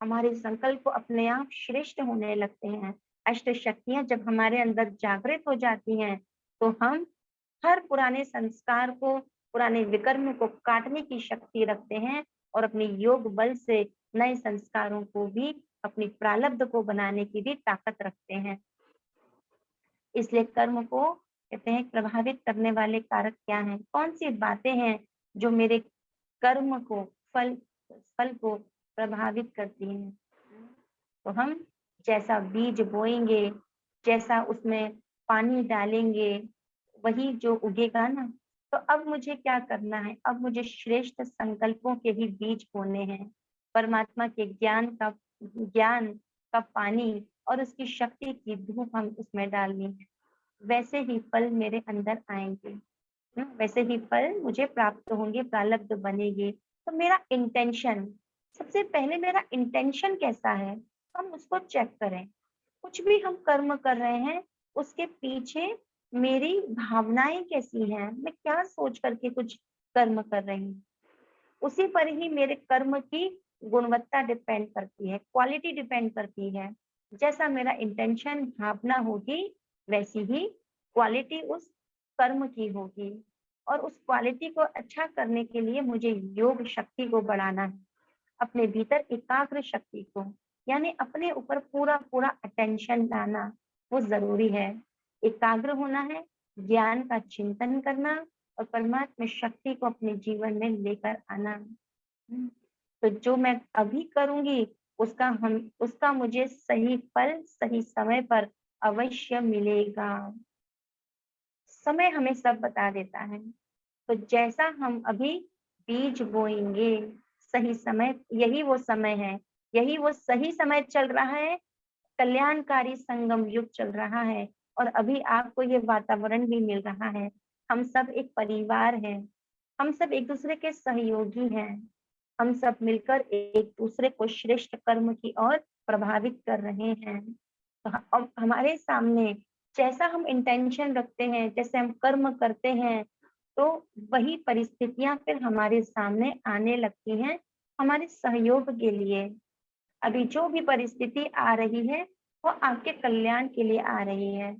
हमारे संकल्प अपने आप श्रेष्ठ होने लगते हैं। अष्ट शक्तियाँ जब हमारे अंदर जागृत हो जाती हैं, तो हम हर पुराने संस्कार को, पुराने विकर्म को काटने की शक्ति रखते हैं और अपने योग बल से नए संस्कारों को भी, अपनी प्रारब्ध को बनाने की भी ताकत रखते हैं। इसलिए कर्म को कहते हैं प्रभावित करने वाले कारक क्या हैं? कौन-सी बातें हैं जो मेरे कर्म को, फल फल को प्रभावित करती हैं? तो हम जैसा बीज बोएँगे, जैसा उसमें पानी डालेंगे, वही जो उगेगा ना। तो अब मुझे क्या करना है? अब मुझे श्रेष्ठ संकल्पों के ही बीज बोने हैं। परमात्मा के ज्ञान का पानी और उसकी शक्ति की धूप हम उसमें डालनी है। वैसे ही फल मेरे अंदर आएँगे। वैसे ही फल मुझे प्राप्त होंगे, प्रारब्ध बनेगी। तो मेरा इंटेंशन, सबसे पहले मेरा इंटेंशन कैसा है? हम उसको चेक करें। कुछ भी हम कर्म कर रहे हैं, उसके पीछे मेरी भावनाएँ कैसी हैं? मैं क्या सोच कर के कुछ कर्म कर रही हूँ? उसी पर ही मेरे कर्म की गुणवत्ता डिपेंड करती है, क्वालिटी डिपेंड करती है। जैसा मेरा इंटेंशन, भावना होगी, वैसी ही क्वालिटी उस कर्म की होगी। और उस क्वालिटी को अच्छा करने के लिए मुझे योग शक्ति को बढ़ाना है, अपने भीतर एकाग्र शक्ति को, यानी अपने ऊपर पूरा-पूरा अटेंशन लाना, वो ज़रूरी है। एकाग्र होना है, ज्ञान का चिंतन करना और परमात्म शक्ति को अपने जीवन में लेकर आना। तो जो मैं अभी करूँगी, उसका मुझे सही फल, सही समय पर अवश्य मिलेगा। समय हमें सब बता देता है। तो जैसा हम अभी बीज बोएँगे, सही समय, यही वो समय है, यही वो सही समय चल रहा है, कल्याणकारी संगम युग चल रहा है और अभी आपको ये वातावरण भी मिल रहा है। हम सब एक परिवार हैं, हम सब एक-दूसरे के सहयोगी हैं, हम सब मिलकर एक-दूसरे को श्रेष्ठ कर्म की ओर प्रभावित कर रहे हैं। तो अब हमारे सामने जैसा हम इंटेंशन रखते हैं, जैसे हम कर्म करते हैं, तो वही परिस्थितियाँ फिर हमारे सामने आने लगती हैं, हमारे सहयोग के लिए। अभी जो भी परिस्थिति आ रही है, वो आपके कल्याण के लिए आ रही है।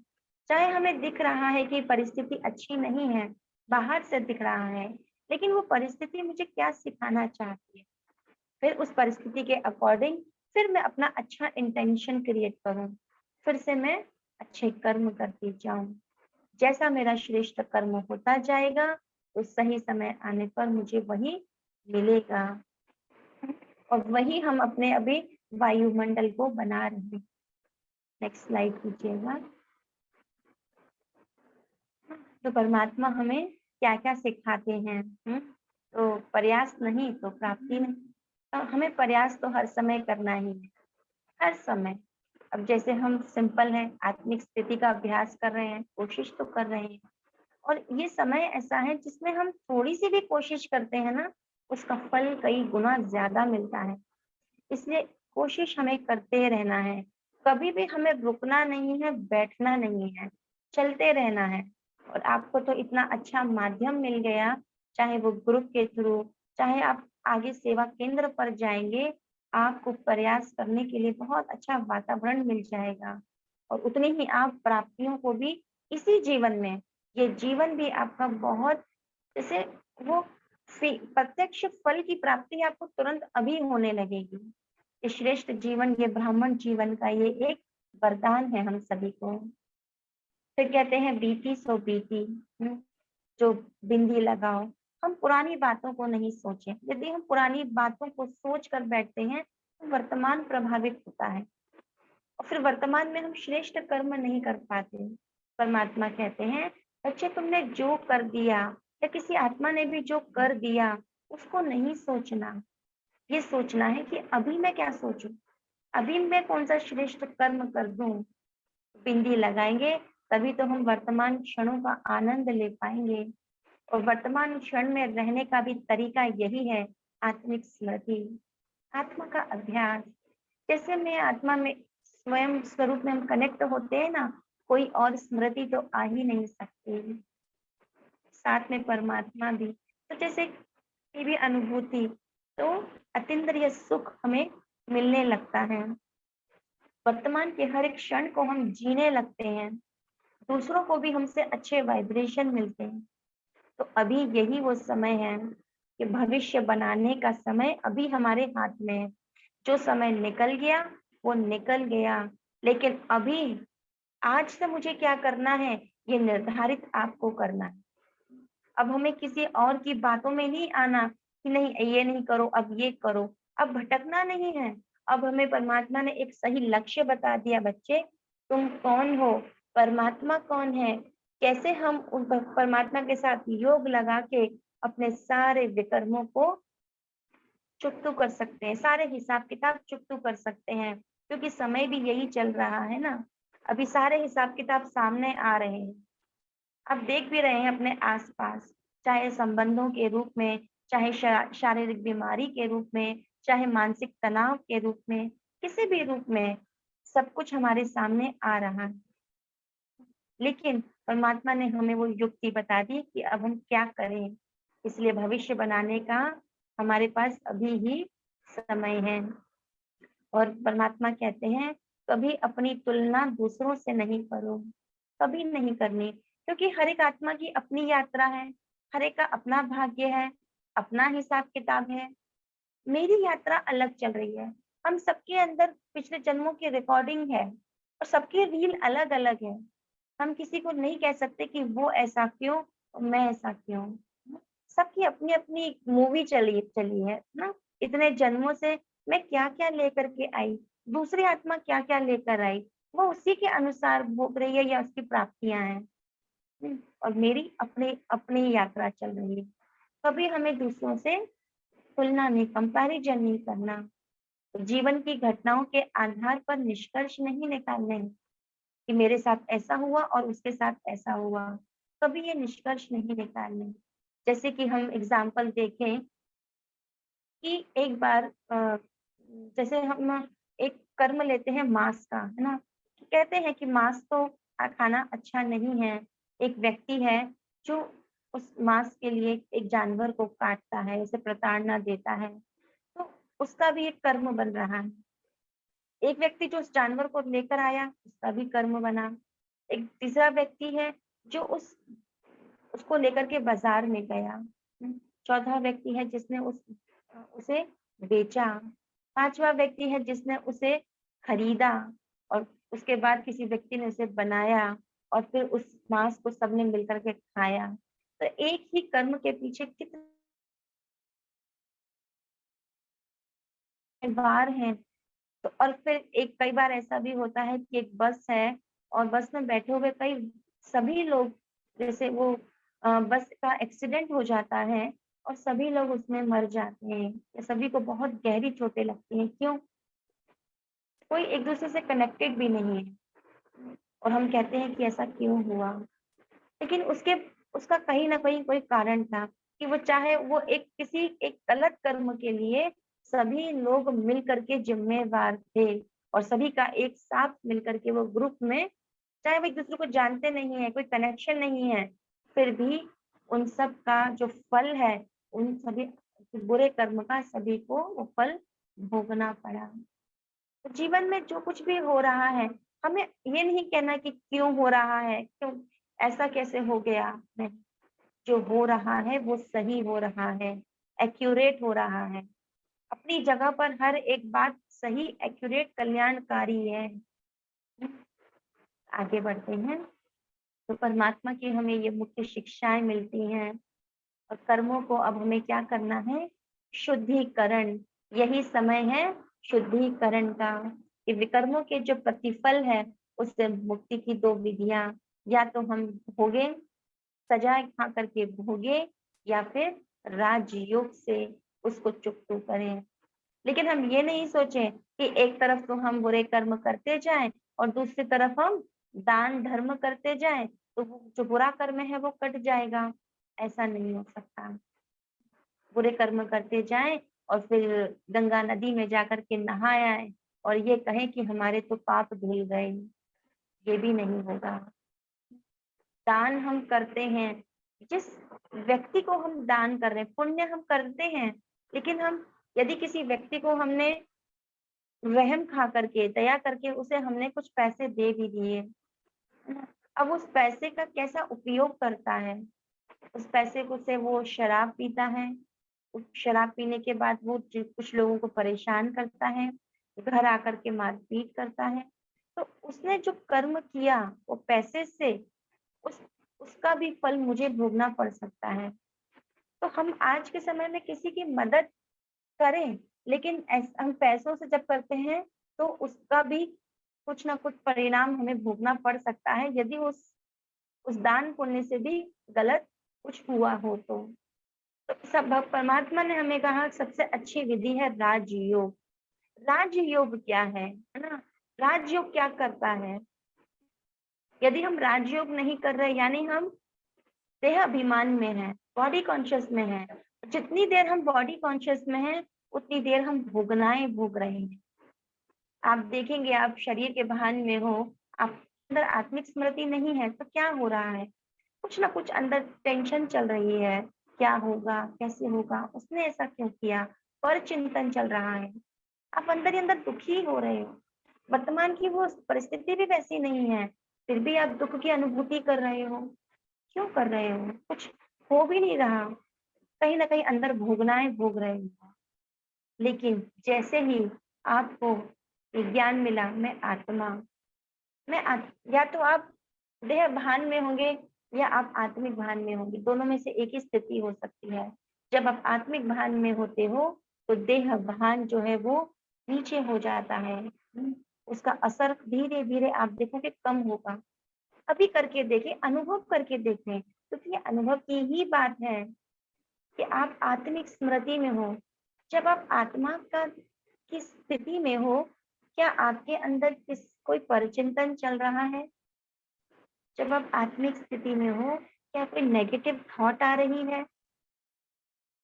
चाहे हमें दिख रहा है कि परिस्थिति अच्छी नहीं है, बाहर से दिख रहा है, लेकिन वो परिस्थिति मुझे क्या सिखाना चाहती है। फिर उस परिस्थिति के अकॉर्डिंग फिर मैं अपना अच्छा इंटेंशन क्रिएट करूँ, फिर से मैं अच्छे कर्म करती जाऊँ। जैसा मेरा श्रेष्ठ कर्म होता जाएगा, तो सही समय आने पर मुझे वही मिलेगा। और वही हम अपने अभी वायुमंडल को बना रहे हैं। नेक्स्ट स्लाइड कीजिएगा। तो परमात्मा हमें क्या क्या सिखाते हैं? तो प्रयास नहीं तो प्राप्ति नहीं। तो हमें प्रयास तो हर समय करना ही है, हर समय। अब जैसे हम सिंपल है, आत्मिक स्थिति का अभ्यास कर रहे हैं, कोशिश तो कर रहे हैं, और ये समय ऐसा है जिसमें हम थोड़ी सी भी कोशिश करते हैं ना, उसका फल कई गुना ज्यादा मिलता है। इसलिए कोशिश हमें करते रहना है, कभी भी हमें रुकना नहीं है, बैठना नहीं है, चलते रहना है। और आपको तो इतना अच्छा माध्यम मिल गया, चाहे वो ग्रुप के थ्रू, चाहे आप आगे सेवा केंद्र पर जाएंगे, आपको प्रयास करने के लिए बहुत अच्छा वातावरण मिल जाएगा। और उतनी ही आप प्राप्तियों को भी इसी जीवन में, ये जीवन भी आपका बहुत, जैसे वो प्रत्यक्ष फल की प्राप्ति आपको तुरंत अभी होने लगेगी। ये श्रेष्ठ जीवन, ये ब्राह्मण जीवन का ये एक वरदान है हम सभी को। फिर कहते हैं बीती सो बीती, जो बिंदी लगाओ। हम पुरानी बातों को नहीं सोचें। यदि हम पुरानी बातों को सोच कर बैठते हैं तो वर्तमान प्रभावित होता है, और फिर वर्तमान में हम श्रेष्ठ कर्म नहीं कर पाते। परमात्मा कहते हैं, बच्चे तुमने जो कर दिया, या किसी आत्मा ने भी जो कर दिया, उसको नहीं सोचना। ये सोचना है कि अभी मैं क्या सोचूं, अभी मैं कौन सा श्रेष्ठ कर्म कर दूं। बिंदी लगाएंगे तभी तो हम वर्तमान क्षणों का आनंद ले पाएंगे। और वर्तमान क्षण में रहने का भी तरीका यही है, आत्मिक स्मृति, आत्मा का अभ्यास। जैसे मैं आत्मा में स्वयं स्वरूप में हम कनेक्ट होते हैं ना, कोई और स्मृति तो आ ही नहीं सकती, साथ में परमात्मा भी। तो जैसे की भी अनुभूति, तो अतीन्द्रिय सुख हमें मिलने लगता है। वर्तमान के हर एक क्षण को हम जीने लगते हैं, दूसरों को भी हमसे अच्छे वाइब्रेशन मिलते हैं। तो अभी यही वो समय है कि भविष्य बनाने का समय अभी हमारे हाथ में है। जो समय निकल गया वो निकल गया, लेकिन अभी आज से मुझे क्या करना है, ये निर्धारित आपको करना है। अब हमें किसी और की बातों में नहीं आना कि नहीं ये नहीं करो, अब ये करो। अब भटकना नहीं है। अब हमें परमात्मा ने एक सही लक्ष्य बता दिया, बच्चे तुम कौन हो, परमात्मा कौन है, कैसे हम उन परमात्मा के साथ योग लगा के अपने सारे विकर्मों को चुकतू कर सकते हैं, सारे हिसाब किताब चुकतू कर सकते हैं। क्योंकि समय भी यही चल रहा है ना, अभी सारे हिसाब किताब सामने आ रहे हैं। आप देख भी रहे हैं अपने आसपास, चाहे संबंधों के रूप में, चाहे शारीरिक बीमारी के रूप में, चाहे मानसिक तनाव के रूप में, किसी भी रूप में सब कुछ हमारे सामने आ रहा है। लेकिन परमात्मा ने हमें वो युक्ति बता दी कि अब हम क्या करें। इसलिए भविष्य बनाने का हमारे पास अभी ही समय है। और परमात्मा कहते हैं, कभी अपनी तुलना दूसरों से नहीं करो, कभी नहीं करनी। क्योंकि हर एक आत्मा की अपनी यात्रा है, हर एक का अपना भाग्य है, अपना हिसाब किताब है। मेरी यात्रा अलग चल रही है। हम सबके अंदर पिछले जन्मों की रिकॉर्डिंग है, और सबकी रील अलग अलग है। हम किसी को नहीं कह सकते कि वो ऐसा क्यों और मैं ऐसा क्यों। सबकी अपनी अपनी मूवी चली चली है ना। इतने जन्मों से मैं क्या क्या लेकर के आई, दूसरी आत्मा क्या क्या लेकर आई, वो उसी के अनुसार भोग रही है या उसकी प्राप्तियां हैं। और मेरी अपनी अपनी यात्रा चल रही है। कभी हमें दूसरों से तुलना नहीं, कंपैरिजन नहीं करना। जीवन की घटनाओं के आधार पर निष्कर्ष नहीं निकालने हैं कि मेरे साथ ऐसा हुआ और उसके साथ ऐसा हुआ। कभी ये निष्कर्ष नहीं निकालने। जैसे कि हम एग्जाम्पल देखें कि एक बार जैसे हम एक कर्म लेते हैं मांस का, है ना। कहते हैं कि मांस तो खाना अच्छा नहीं है। एक व्यक्ति है जो उस मांस के लिए एक जानवर को काटता है, उसे प्रताड़ना देता है, तो उसका भी एक कर्म बन रहा है। एक व्यक्ति जो उस जानवर को लेकर आया, उसका भी कर्म बना। एक तीसरा व्यक्ति है जो उसको लेकर के बाजार में गया। चौथा व्यक्ति है जिसने उसे बेचा। पांचवा व्यक्ति है जिसने उसे खरीदा, और उसके बाद किसी व्यक्ति ने उसे बनाया, और फिर उस मांस को सबने मिलकर के खाया। तो एक ही कर्म के पीछे कितने बार हैं तो और फिर एक कई बार ऐसा भी होता है कि एक बस है और बस में बैठे हुए कई सभी लोग, जैसे वो बस का एक्सीडेंट हो जाता है और सभी लोग उसमें मर जाते हैं या सभी को बहुत गहरी चोटें लगती हैं। क्यों? कोई एक दूसरे से कनेक्टेड भी नहीं है और हम कहते हैं कि ऐसा क्यों हुआ? लेकिन उसके उसका कहीं न कहीं कोई कारण था कि वो चाहे वो एक किसी एक गलत कर्म के लिए सभी लोग मिल कर के ज़िम्मेवार थे और सभी का एक साथ मिल कर के वो ग्रुप में, चाहे वो एक-दूसरे को जानते नहीं हैं, कोई कनेक्शन नहीं है, फिर भी उन सब का जो फल है, उन सभी बुरे कर्म का सभी को वो फल भोगना पड़ा। तो जीवन में जो कुछ भी हो रहा है, हमें ये नहीं कहना कि क्यों हो रहा है, क्यों ऐसा कैसे हो गया? नहीं, जो हो रहा है वो सही हो रहा है, एक्यूरेट हो रहा है। अपनी जगह पर हर एक बात सही, एक्यूरेट, कल्याणकारी है। आगे बढ़ते हैं, तो परमात्मा की हमें ये मुख्य शिक्षाएँ मिलती हैं और कर्मों को अब हमें क्या करना है? शुद्धिकरण। यही समय है शुद्धिकरण का, कि विकर्मों के जो प्रतिफल है, उससे मुक्ति की 2 विधियाँ, या तो हम भोगे, सजाएँ खा करके भोगे या फिर राजयोग से उसको चुकता करें। लेकिन हम ये नहीं सोचें कि एक तरफ तो हम बुरे कर्म करते जाएँ और दूसरी तरफ हम दान धर्म करते जाएँ, तो वो जो बुरा कर्म है वो कट जाएगा। ऐसा नहीं हो सकता। बुरे कर्म करते जाएँ और फिर गंगा नदी में जाकर के नहा आएँ और ये कहें कि हमारे तो पाप धुल गए, ये भी नहीं होगा। दान हम करते हैं, जिस व्यक्ति को हम दान कर रहे हैं, पुण्य हम करते हैं, लेकिन हम यदि किसी व्यक्ति को हमने रहम खा करके, दया करके उसे हमने कुछ पैसे दे भी दिए, है ना? अब उस पैसे का कैसा उपयोग करता है? उस पैसे को से वो शराब पीता है, उस शराब पीने के बाद वो कुछ लोगों को परेशान करता है, घर आकर के मारपीट करता है। तो उसने जो कर्म किया, वो पैसे से उस उसका भी फल मुझे भोगना पड़ सकता है। तो हम आज के समय में किसी की मदद करें, लेकिन हम पैसों से जब करते हैं, तो उसका भी कुछ ना कुछ परिणाम हमें भोगना पड़ सकता है, यदि उस दान पुण्य से भी गलत कुछ हुआ हो तो। तो सब परमात्मा ने हमें कहा सबसे अच्छी विधि है राजयोग। राजयोग क्या है ना? राजयोग क्या करता है? यदि हम राजयोग नहीं कर रहे, यानी हम देह अभिमान में हैं, बॉडी कॉन्शियस में हैं। जितनी देर हम बॉडी कॉन्शियस में हैं, उतनी देर हम भोगनाएँ भोग रहे हैं। आप देखेंगे, आप शरीर के भान में हो, आप अंदर आत्मिक स्मृति नहीं है, तो क्या हो रहा है? कुछ ना कुछ अंदर टेंशन चल रही है, क्या होगा, कैसे होगा, उसने ऐसा क्यों किया? पर चिंतन चल रहा है। आप अंदर ही अंदर दुखी हो रहे हो। वर्तमान की वो परिस्थिति भी वैसी नहीं है, फिर भी आप दुःख की अनुभूति कर रहे हो। क्यों कर रहे हो? कुछ हो भी नहीं रहा, कहीं न कहीं अंदर भोगनाएँ भोग रहे हो। लेकिन जैसे ही आपको ये ज्ञान मिला, मैं आत या तो आप देह भान में होंगे या आप आत्मिक भान में होंगे, दोनों में से एक ही स्थिति हो सकती है। जब आप आत्मिक भान में होते हो, तो देह भान जो है वो नीचे हो जाता है। उसका असर धीरे-धीरे आप देखोगे कम होगा। अभी करके देखें, अनुभव करके देखें, क्योंकि ये अनुभव की ही बात है कि आप आत्मिक स्मृति में हो। जब आप आत्मा का की स्थिति में हो, क्या आपके अंदर कोई परचिंतन चल रहा है? जब आप आत्मिक स्थिति में हो, क्या कोई नेगेटिव थॉट आ रही है?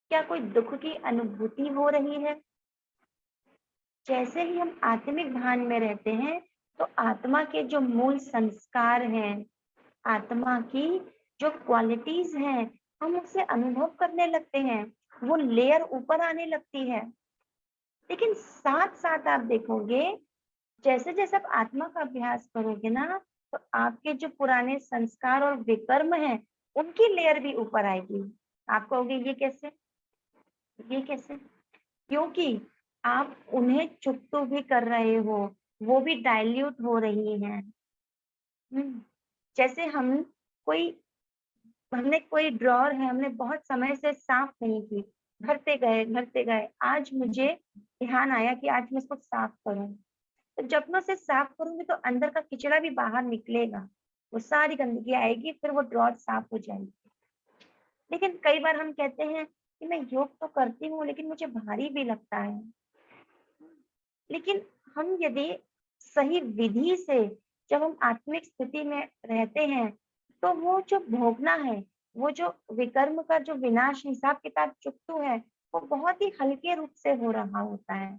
क्या कोई दुःख की अनुभूति हो रही है? जैसे ही हम आत्मिक भान में रहते हैं, तो आत्मा के जो मूल संस्कार हैं, आत्मा की जो क्वालिटीज़ हैं, हम उसे अनुभव करने लगते हैं। वो लेयर ऊपर आने लगती है। लेकिन साथ-साथ आप देखोगे, जैसे-जैसे आप आत्मा का अभ्यास करोगे ना, तो आपके जो पुराने संस्कार और विकर्म हैं, उनकी लेयर भी ऊपर आएगी। आप कहोगे ये कैसे? ये कैसे? क्योंकि आप उन्हें चुप भी कर रहे हो, वो भी डाइल्यूट हो रही हैं। हुँ। जैसे कोई हमने कोई ड्रॉवर है, हमने बहुत समय से साफ नहीं की, भरते गए, आज मुझे ध्यान आया कि आज मैं इसको साफ करूँ। तो जबनों से साफ करूंगी तो अंदर का किचड़ा भी बाहर निकलेगा, वो सारी गंदगी आएगी, फिर वो ड्रॉर साफ हो जाएगी। लेकिन कई बार हम कहते हैं कि मैं योग तो करती हूँ लेकिन मुझे भारी भी लगता है। लेकिन हम यदि सही विधि से जब हम आत्मिक स्थिति में रहते हैं, तो वो जो भोगना है, वो जो विकर्म का जो विनाश हिसाब किताब चुकतू है, वो बहुत ही हल्के रूप से हो रहा होता है।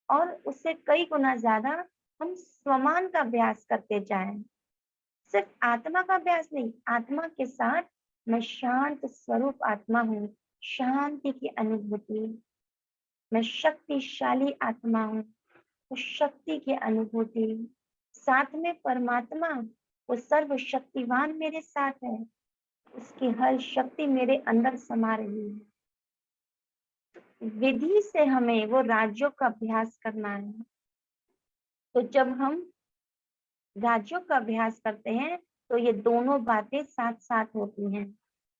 और उससे कई गुना ज्यादा हम स्वमान का अभ्यास करते जाएं। सिर्फ आत्मा का अभ्यास नहीं, आत्मा के साथ मैं शांत स्वरूप आत्मा हूँ, शांति की अनुभूति। मैं शक्तिशाली आत्मा हूँ, उस शक्ति की अनुभूति। साथ में परमात्मा, वो सर्वशक्तिवान मेरे साथ है, उसकी हर शक्ति मेरे अंदर समा रही है। विधि से हमें वो राज्यों का अभ्यास करना है। तो जब हम राज्यों का अभ्यास करते हैं, तो ये दोनों बातें साथ साथ होती हैं।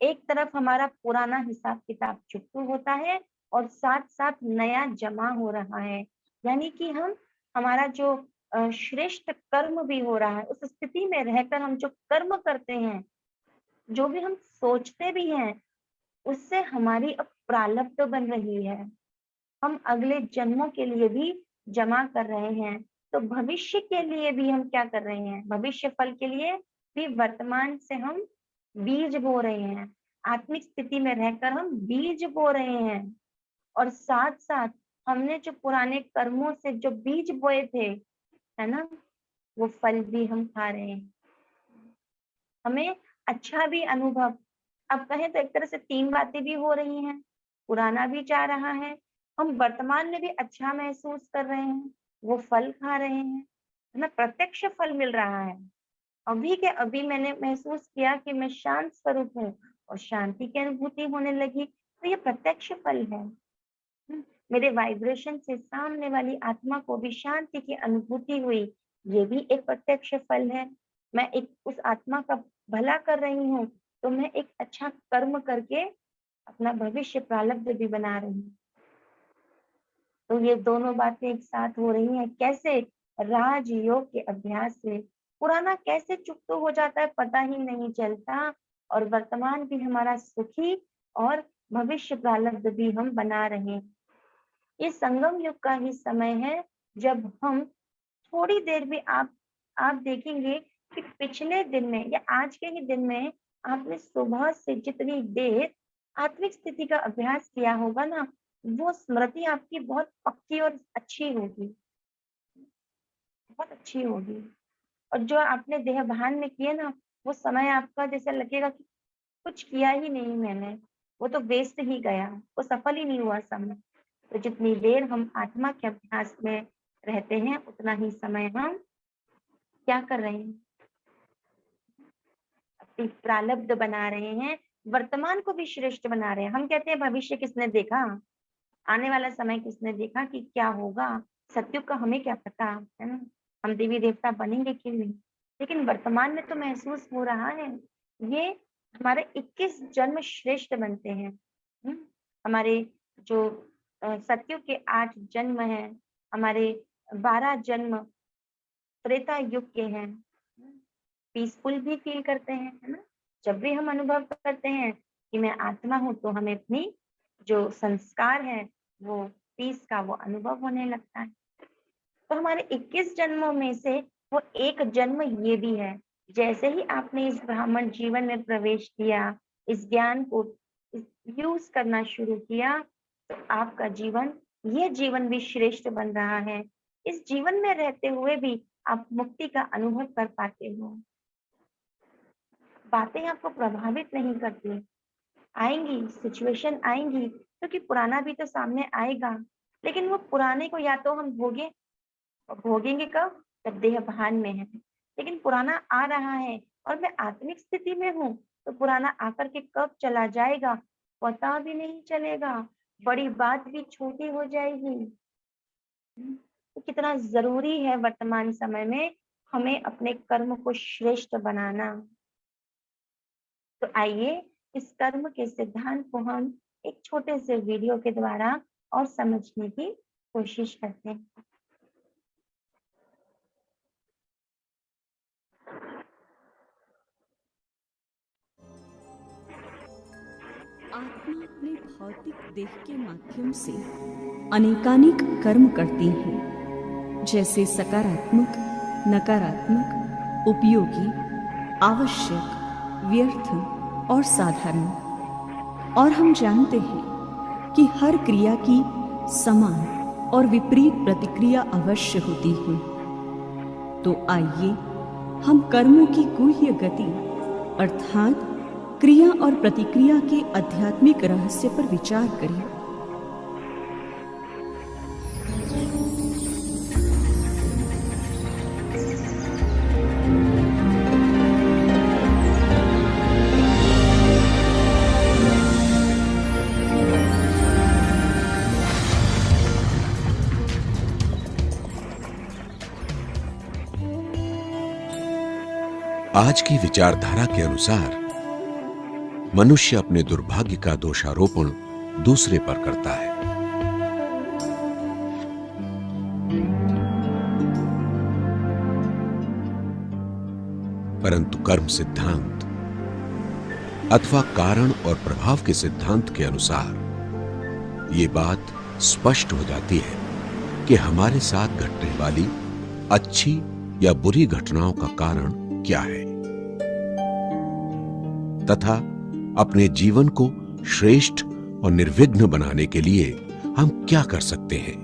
एक तरफ हमारा पुराना हिसाब किताब चुकतू होता है और साथ साथ नया जमा हो रहा है। यानी कि हम हमारा जो श्रेष्ठ कर्म भी हो रहा है, उस स्थिति में रहकर हम जो कर्म करते हैं, जो भी हम सोचते भी हैं, उससे हमारी अब प्रारब्ध बन रही है। हम अगले जन्मों के लिए भी जमा कर रहे हैं। तो भविष्य के लिए भी हम क्या कर रहे हैं, भविष्य फल के लिए भी वर्तमान से हम बीज बो रहे हैं। आत्मिक स्थिति में रहकर हम बीज बो रहे हैं, और साथ साथ हमने जो पुराने कर्मों से जो बीज बोए थे, है ना, वो फल भी हम खा रहे हैं। हमें अच्छा भी अनुभव, अब कहें तो एक तरह से तीन बातें भी हो रही हैं। पुराना भी जा रहा है, हम वर्तमान में भी अच्छा महसूस कर रहे हैं, वो फल खा रहे हैं, है ना, प्रत्यक्ष फल मिल रहा है। अभी के अभी मैंने महसूस किया कि मैं शांत स्वरूप हूँ और शांति की अनुभूति होने लगी, तो ये प्रत्यक्ष फल है। मेरे वाइब्रेशन से सामने वाली आत्मा को भी शांति की अनुभूति हुई, ये भी एक प्रत्यक्ष फल है। मैं एक उस आत्मा का भला कर रही हूँ, तो मैं एक अच्छा कर्म करके अपना भविष्य प्रारब्ध भी बना रही हूँ। तो ये दोनों बातें एक साथ हो रही हैं। कैसे? राजयोग के अभ्यास से पुराना कैसे चुकता हो जाता है पता ही नहीं चलता, और वर्तमान भी हमारा सुखी और भविष्य प्रारब्ध भी हम बना रहे हैं। ये संगम युग का ही समय है, जब हम थोड़ी देर भी आप देखेंगे कि पिछले दिन में या आज के ही दिन में आपने सुबह से जितनी देर आत्मिक स्थिति का अभ्यास किया होगा ना, वो स्मृति आपकी बहुत पक्की और अच्छी होगी, बहुत अच्छी होगी। और जो आपने देह भान में किए ना, वो समय आपका जैसे लगेगा कि कुछ किया ही नहीं मैंने, वो तो वेस्ट ही गया, वो सफल ही नहीं हुआ समय। तो जितनी देर हम आत्मा के अभ्यास में रहते हैं, उतना ही समय हम क्या कर रहे हैं, अपनी प्रारब्ध बना रहे हैं, वर्तमान को भी श्रेष्ठ बना रहे हैं। हम कहते हैं भविष्य किसने देखा, आने वाला समय किसने देखा कि क्या होगा, सतयुग का हमें क्या पता, है ना, हम देवी देवता बनेंगे कि नहीं। लेकिन वर्तमान में तो महसूस हो रहा है, ये हमारे 21 जन्म श्रेष्ठ बनते हैं। हमारे जो सतयुग के 8 जन्म हैं, हमारे 12 जन्म त्रेता युग के हैं, पीसफुल भी फील करते हैं, है ना। जब भी हम अनुभव करते हैं कि मैं आत्मा हूँ, तो हमें अपनी जो संस्कार है वो पीस का वो अनुभव होने लगता है। तो हमारे 21 जन्मों में से वो एक जन्म ये भी है। जैसे ही आपने इस ब्राह्मण जीवन में प्रवेश किया, इस ज्ञान को यूज करना शुरू किया, तो आपका जीवन, ये जीवन भी श्रेष्ठ बन रहा है। इस जीवन में रहते हुए भी आप मुक्ति का अनुभव कर पाते हो। बातें आपको प्रभावित नहीं करती, आएंगी, सिचुएशन आएंगी, क्योंकि पुराना भी तो सामने आएगा। लेकिन वो पुराने को या तो हम भोगेंगे कब? जब देह भान में है। लेकिन पुराना आ रहा है और मैं आत्मिक स्थिति में हूँ, तो पुराना आकर के कब चला जाएगा पता भी नहीं चलेगा, बड़ी बात भी छोटी हो जाएगी। तो कितना जरूरी है वर्तमान समय में हमें अपने कर्म को श्रेष्ठ बनाना। तो आइए इस कर्म के सिद्धांत को हम एक छोटे से वीडियो के द्वारा और समझने की कोशिश करते हैं। आत्मा अपने भौतिक देह के माध्यम से अनेकानेक कर्म करती है, जैसे सकारात्मक, नकारात्मक, उपयोगी, आवश्यक, व्यर्थ और साधारण। और हम जानते हैं कि हर क्रिया की समान और विपरीत प्रतिक्रिया अवश्य होती है। तो आइए हम कर्मों की गुह्य गति अर्थात क्रिया और प्रतिक्रिया के आध्यात्मिक रहस्य पर विचार करें। आज की विचारधारा के अनुसार मनुष्य अपने दुर्भाग्य का दोषारोपण दूसरे पर करता है। परंतु कर्म सिद्धांत अथवा कारण और प्रभाव के सिद्धांत के अनुसार ये बात स्पष्ट हो जाती है कि हमारे साथ घटने वाली अच्छी या बुरी घटनाओं का कारण क्या है, तथा अपने जीवन को श्रेष्ठ और निर्विघ्न बनाने के लिए हम क्या कर सकते हैं।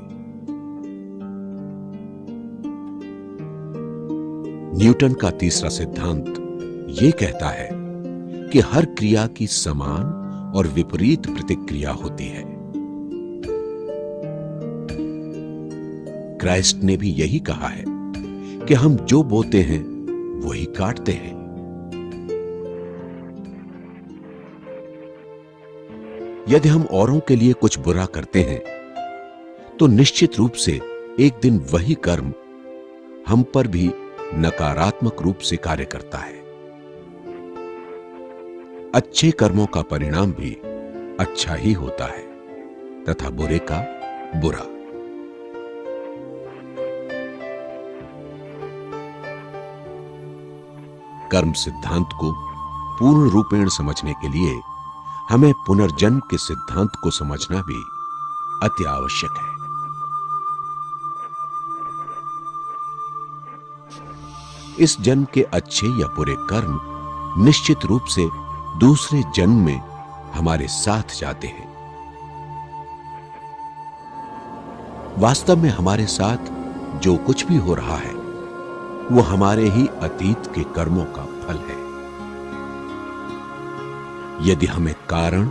न्यूटन का तीसरा सिद्धांत यह कहता है कि हर क्रिया की समान और विपरीत प्रतिक्रिया होती है। क्राइस्ट ने भी यही कहा है कि हम जो बोते हैं वही काटते हैं। यदि हम औरों के लिए कुछ बुरा करते हैं तो निश्चित रूप से एक दिन वही कर्म हम पर भी नकारात्मक रूप से कार्य करता है। अच्छे कर्मों का परिणाम भी अच्छा ही होता है तथा बुरे का बुरा। कर्म सिद्धांत को पूर्ण रूपेण समझने के लिए हमें पुनर्जन्म के सिद्धांत को समझना भी अति आवश्यक है। इस जन्म के अच्छे या बुरे कर्म निश्चित रूप से दूसरे जन्म में हमारे साथ जाते हैं। वास्तव में हमारे साथ जो कुछ भी हो रहा है वो हमारे ही अतीत के कर्मों का फल है। यदि हमें कारण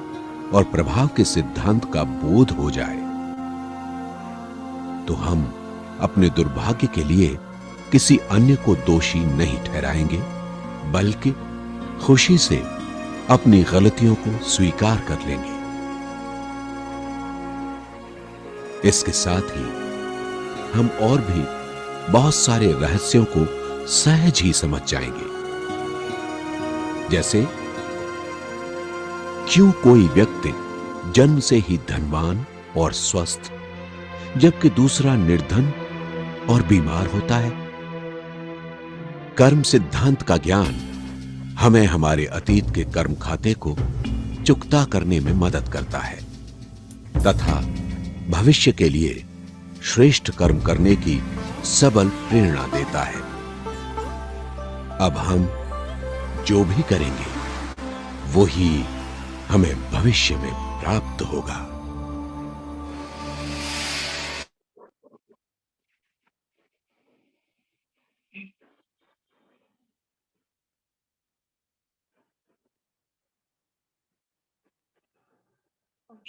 और प्रभाव के सिद्धांत का बोध हो जाए तो हम अपने दुर्भाग्य के लिए किसी अन्य को दोषी नहीं ठहराएंगे, बल्कि खुशी से अपनी गलतियों को स्वीकार कर लेंगे। इसके साथ ही हम और भी बहुत सारे रहस्यों को सहज ही समझ जाएंगे। जैसे क्यों कोई व्यक्ति जन्म से ही धनवान और स्वस्थ जबकि दूसरा निर्धन और बीमार होता है। कर्म सिद्धांत का ज्ञान हमें हमारे अतीत के कर्म खाते को चुकता करने में मदद करता है तथा भविष्य के लिए श्रेष्ठ कर्म करने की सबल प्रेरणा देता है। अब हम जो भी करेंगे वो ही हमें भविष्य में प्राप्त होगा।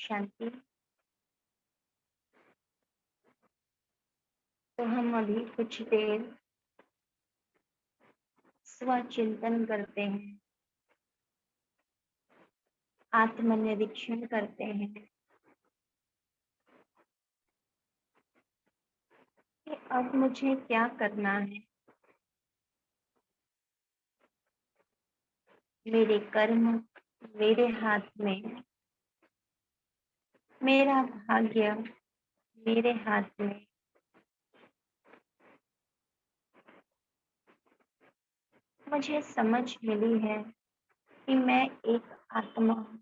शांति। तो हम अभी कुछ देर स्वचिंतन करते हैं, आत्मनिरीक्षण करते हैं कि अब मुझे क्या करना है। मेरे कर्म मेरे हाथ में, मेरा भाग्य मेरे हाथ में। मुझे समझ मिली है कि मैं एक आत्मा हूँ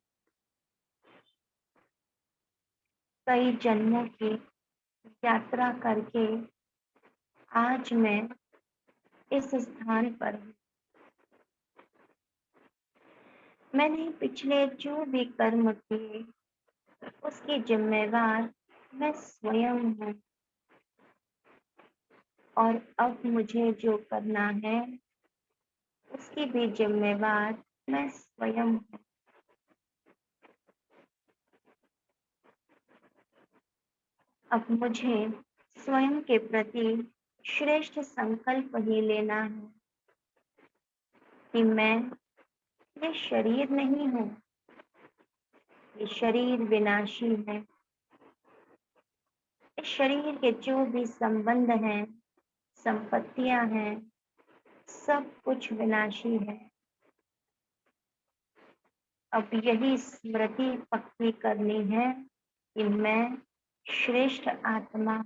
कई जन्मों की यात्रा करके आज मैं इस स्थान पर हूँ। मैंने पिछले जो भी कर्म किए उसके जिम्मेवार मैं स्वयं हूँ और अब मुझे जो करना है उसकी भी जिम्मेवार मैं स्वयं हूँ। अब मुझे स्वयं के प्रति श्रेष्ठ संकल्प ही लेना है कि मैं ये शरीर नहीं हूँ, ये शरीर विनाशी है। इस शरीर के जो भी संबंध हैं, संपत्तियां हैं, सब कुछ विनाशी है। अब यही स्मृति पक्की करनी है कि मैं श्रेष्ठ आत्मा,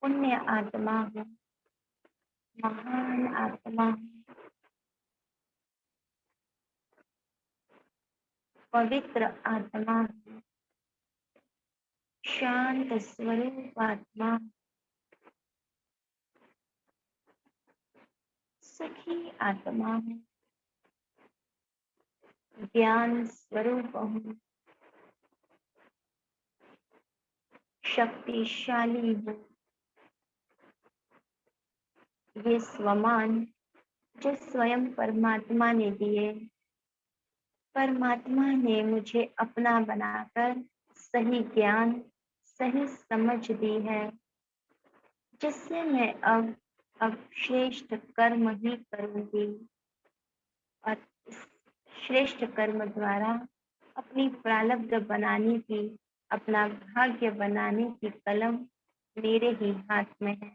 पुण्य आत्मा हूँ, महान आत्मा हूँ, पवित्र आत्मा हूँ, शांत स्वरूप आत्मा, सुखी आत्मा हूँ, ज्ञान स्वरूप हूँ, शक्तिशाली हूँ। ये स्वमान जो स्वयं परमात्मा ने दिए, परमात्मा ने मुझे अपना बनाकर सही ज्ञान, सही समझ दी है, जिससे मैं अब श्रेष्ठ कर्म ही करूंगी और इस श्रेष्ठ कर्म द्वारा अपनी प्रारब्ध बनाने की, अपना भाग्य बनाने की कलम मेरे ही हाथ में है।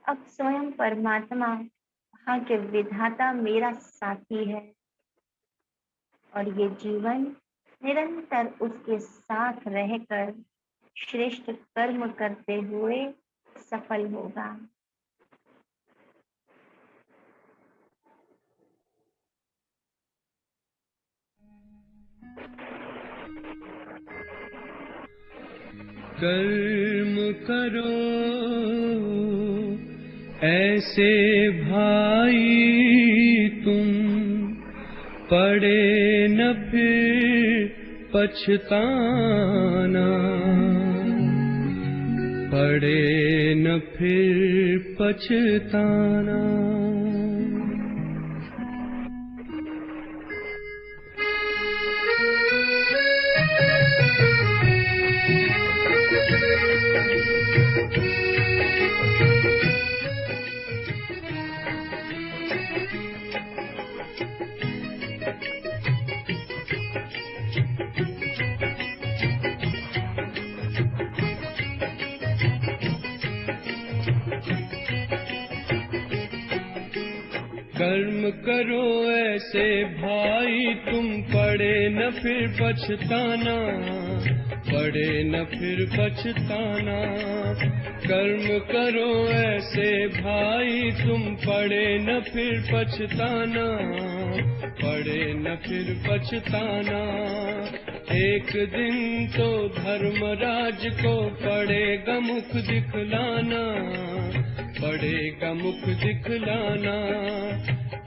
अब स्वयं परमात्मा भाग्य विधाता मेरा साथी है और ये जीवन निरंतर उसके साथ रहकर श्रेष्ठ कर्म करते हुए सफल होगा। कर्म करो ऐसे भाई तुम, पड़े न फिर पछताना, पड़े न फिर पछताना। कर्म करो ऐसे भाई तुम, पड़े न फिर पछताना, पड़े न फिर पछताना। कर्म करो ऐसे भाई तुम, पड़े न फिर पछताना, पड़े न फिर पछताना। एक दिन तो धर्मराज को पड़ेगा मुख दिखलाना, पड़ेगा मुख दिखलाना।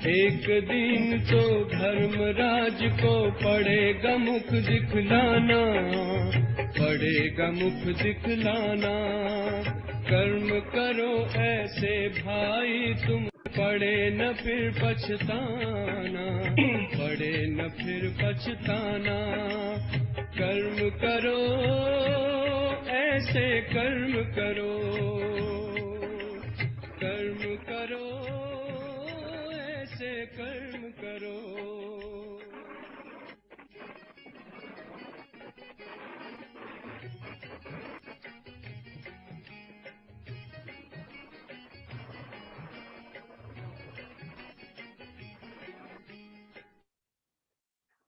एक दिन तो धर्मराज को पड़ेगा मुख दिखलाना, पड़ेगा मुख दिखलाना। कर्म करो ऐसे भाई तुम, पड़े न फिर पछताना, पड़े न फिर पछताना। कर्म करो ऐसे कर्म करो, कर्म करो ऐसे कर्म करो।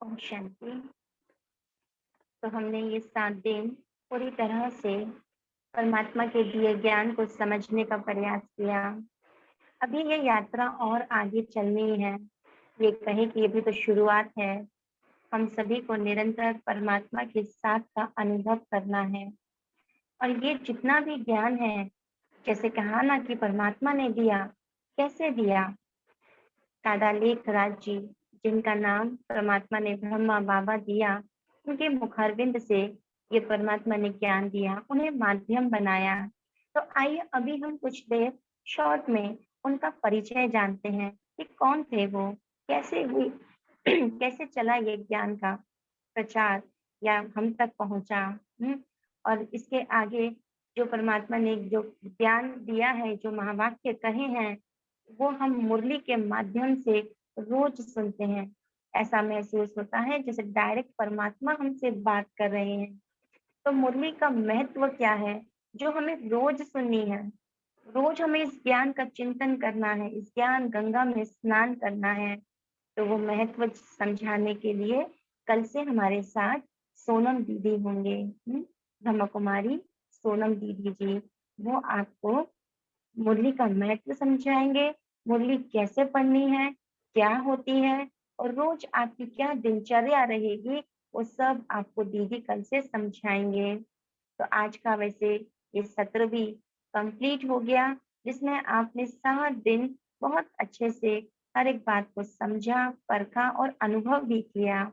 ओम शांति। तो हमने ये 7 दिन पूरी तरह से परमात्मा के दिए ज्ञान को समझने का प्रयास किया। अभी ये यात्रा और आगे चलनी है। ये कहे कि ये भी तो शुरुआत है। हम सभी को निरंतर परमात्मा के साथ का अनुभव करना है। और ये जितना भी ज्ञान है, जैसे कहा ना कि परमात्मा ने दिया, कैसे दिया? दादा लेखराज जी, जिनका नाम परमात्मा ने ब्रह्मा बाबा दिया, उनके मुखारविंद से ये परमात्मा ने ज्ञान दिया, उन्हें माध्यम बनाया। तो आइए अभी हम कुछ देर शॉर्ट में उनका परिचय जानते हैं कि कौन थे वो, कैसे हुई कैसे चला ये ज्ञान का प्रचार या हम तक पहुंचा। और इसके आगे जो परमात्मा ने जो ज्ञान दिया है, जो महावाक्य कहे हैं, वो हम मुरली के माध्यम से रोज सुनते हैं। ऐसा महसूस होता है जैसे डायरेक्ट परमात्मा हमसे बात कर रहे हैं। तो मुरली का महत्व क्या है, जो हमें रोज सुननी है। रोज हमें इस ज्ञान का चिंतन करना है, इस ज्ञान गंगा में स्नान करना है। तो वो महत्व समझाने के लिए कल से हमारे साथ सोनम दीदी होंगे। ब्रह्म कुमारी सोनम दीदी जी, वो आपको मुरली का महत्व समझाएंगे, मुरली कैसे पढ़नी है, क्या होती है, और रोज आपकी क्या दिनचर्या रहेगी, वो सब आपको दीदी कल से समझाएंगे। तो आज का वैसे ये सत्र भी कंप्लीट हो गया, जिसमें आपने 7 दिन बहुत अच्छे से हर एक बात को समझा, परखा और अनुभव भी किया।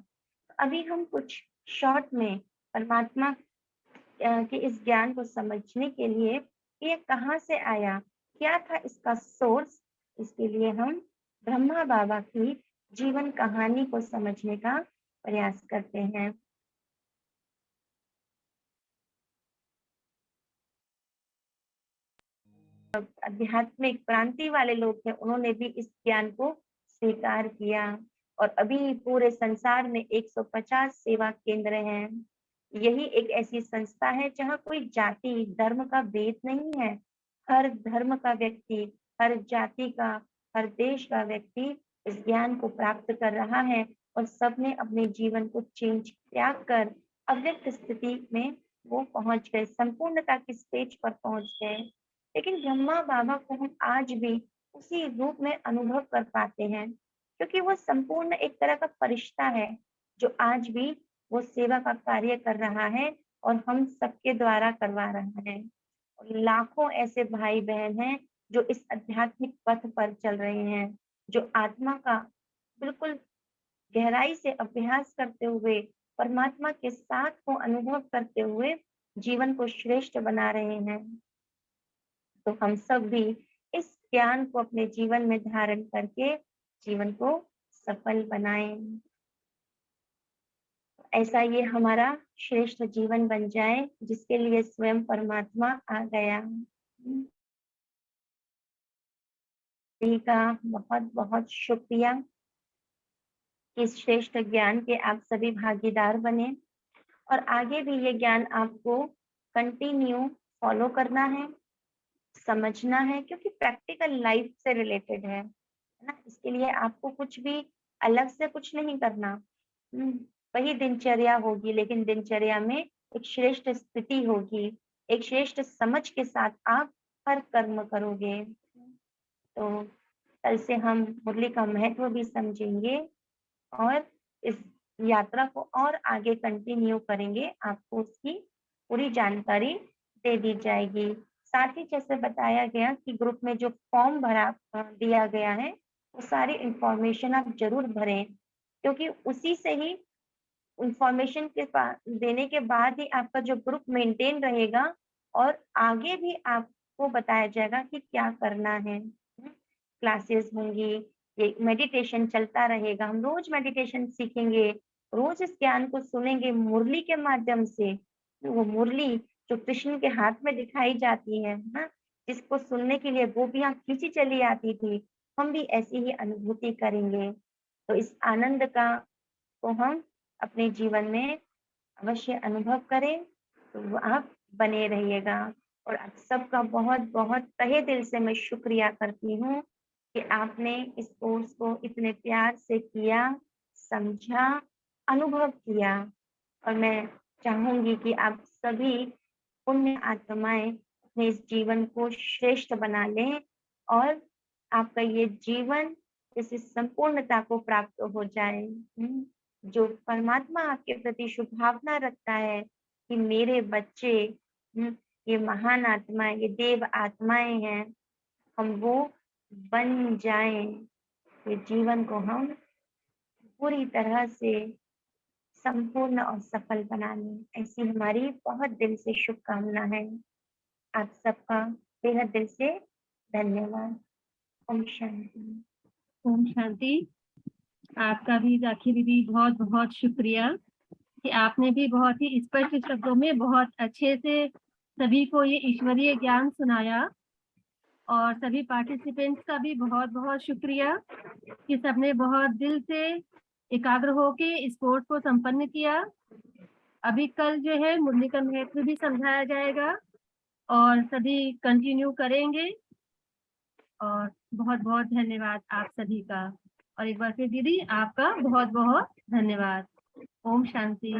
अभी हम कुछ शॉर्ट में परमात्मा के इस ज्ञान को समझने के लिए ये कहाँ से आया, क्या था इसका सोर्स, इसके लिए हम ब्रह्मा बाबा की जीवन कहानी को समझने का प्रयास करते हैं। आध्यात्मिक क्रांति वाले लोग थे, उन्होंने भी इस ज्ञान को स्वीकार किया। और अभी पूरे संसार में 150 सेवा केंद्र हैं। यही एक ऐसी संस्था है जहाँ कोई जाति धर्म का भेद नहीं है। हर धर्म का व्यक्ति, हर जाति का, हर देश का व्यक्ति इस ज्ञान को प्राप्त कर रहा है, और सबने अपने जीवन को चेंज त्याग कर अव्यक्त स्थिति में वो पहुंच गए, संपूर्णता की स्टेज पर पहुंच गए। लेकिन ब्रह्मा बाबा को हम आज भी उसी रूप में अनुभव कर पाते हैं, क्योंकि वो संपूर्ण एक तरह का फरिश्ता है, जो आज भी वो सेवा का कार्य कर रहा है और हम सबके द्वारा करवा रहा है। और लाखों ऐसे भाई बहन हैं जो इस आध्यात्मिक पथ पर चल रहे हैं, जो आत्मा का बिल्कुल गहराई से अभ्यास करते हुए, परमात्मा के साथ को अनुभव करते हुए जीवन को श्रेष्ठ बना रहे हैं। तो हम सब भी इस ज्ञान को अपने जीवन में धारण करके जीवन को सफल बनाएं। ऐसा ये हमारा श्रेष्ठ जीवन बन जाए, जिसके लिए स्वयं परमात्मा आ गया। सभी का बहुत बहुत शुक्रिया। इस श्रेष्ठ ज्ञान के आप सभी भागीदार बने, और आगे भी ये ज्ञान आपको कंटिन्यू फॉलो करना है, समझना है, क्योंकि प्रैक्टिकल लाइफ से रिलेटेड है ना। इसके लिए आपको कुछ भी अलग से कुछ नहीं करना। वही दिनचर्या होगी, लेकिन दिनचर्या में एक श्रेष्ठ स्थिति होगी, एक श्रेष्ठ समझ के साथ आप हर कर्म करोगे। तो कल से हम मुरली का महत्व भी समझेंगे और इस यात्रा को और आगे कंटिन्यू करेंगे। आपको उसकी पूरी जानकारी दे दी जाएगी। साथ ही जैसे बताया गया कि ग्रुप में जो फॉर्म भरा दिया गया है, वो सारी इंफॉर्मेशन आप जरूर भरें, क्योंकि उसी से ही इंफॉर्मेशन के देने के बाद ही आपका जो ग्रुप मेंटेन रहेगा, और आगे भी आपको बताया जाएगा कि क्या करना है। क्लासेस होंगी, ये मेडिटेशन चलता रहेगा, हम रोज मेडिटेशन सीखेंगे, रोज इस ज्ञान को सुनेंगे मुरली के माध्यम से। वो मुरली जो कृष्ण के हाथ में दिखाई जाती है ना, जिसको सुनने के लिए वो भी खींची चली आती थी, हम भी ऐसी ही अनुभूति करेंगे। तो इस आनंद का को हम अपने जीवन में अवश्य अनुभव करें। तो आप बने रहिएगा, और आप सबका बहुत बहुत तहे दिल से मैं शुक्रिया करती हूँ कि आपने इस कोर्स को इतने प्यार से किया, समझा, अनुभव किया। और मैं चाहूंगी कि आप सभी पुण्य आत्माएं अपने इस जीवन को श्रेष्ठ बना लें, और आपका ये जीवन इस संपूर्णता को प्राप्त हो जाए। जो परमात्मा आपके प्रति शुभ भावना रखता है कि मेरे बच्चे ये महान आत्माएं, ये देव आत्माएं हैं, हम वो बन जाएं, ये जीवन को हम पूरी तरह से संपूर्ण और सफल बना लें। ऐसी हमारी बहुत दिल से शुभकामना है। आप सबका बेहद दिल से धन्यवाद। ओम शांति। ओम शांति। आपका भी राखी दीदी बहुत बहुत शुक्रिया कि आपने भी बहुत ही स्पष्ट शब्दों में बहुत अच्छे से सभी को ये ईश्वरीय ज्ञान सुनाया, और सभी पार्टिसिपेंट्स का भी बहुत बहुत शुक्रिया कि सबने बहुत दिल से एकाग्र होके इस कोर्स को संपन्न किया। अभी कल जो है मुरली का महत्व भी समझाया जाएगा और सभी कंटिन्यू करेंगे। और बहुत बहुत धन्यवाद आप सभी का, और एक बार फिर दीदी आपका बहुत बहुत धन्यवाद। ओम शांति।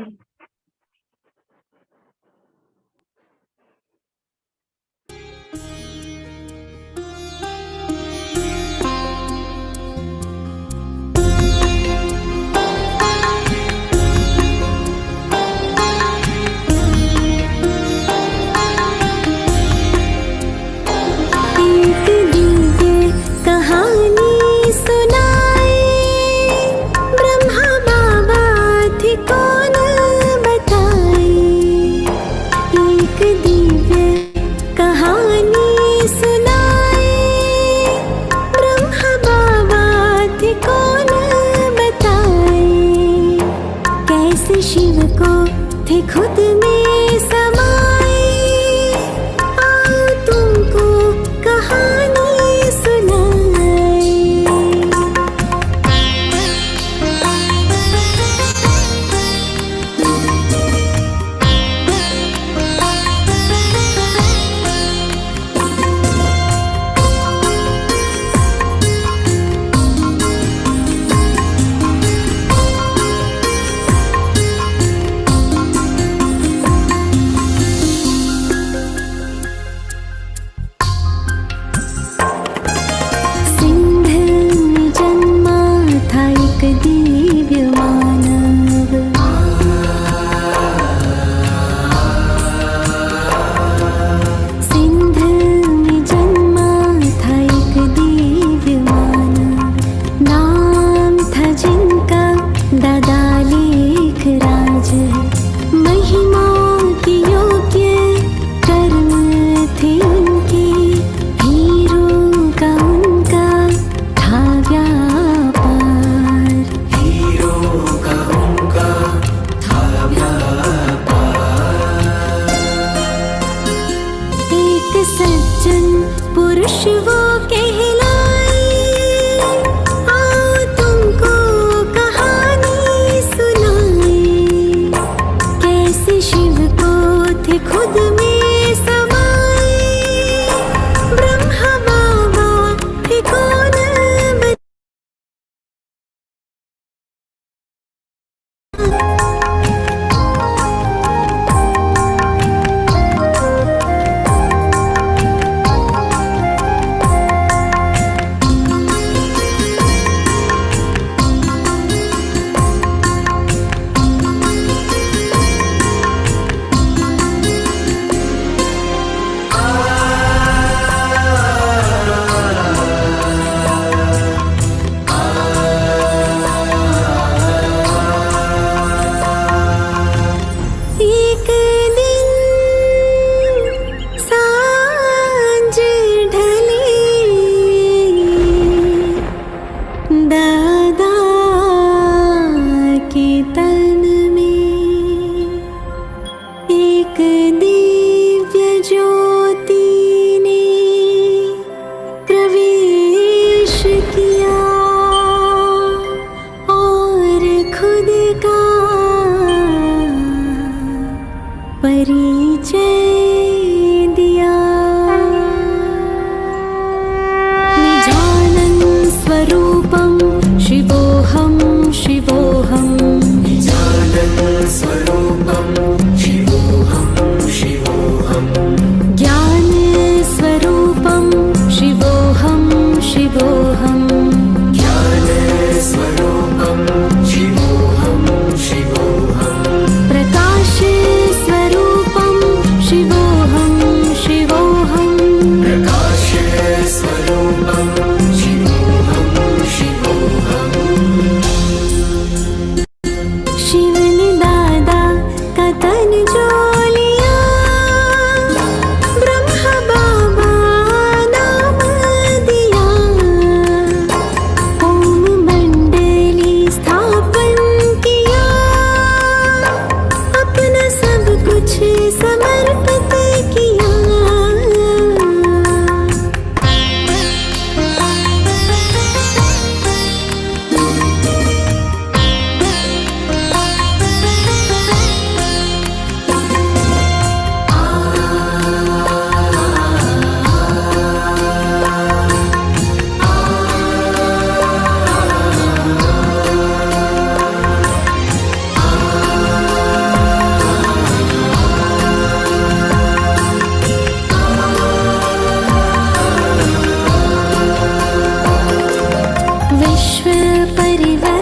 कहानी सुनाए ब्रह्मा बाबा थे कौन बताए। एक दिव्य कहानी सुनाए ब्रह्मा बाबा थे कौन बताए। कैसे शिव को थे खुद में समाए, आओ तुमको कहानी परिवर्तन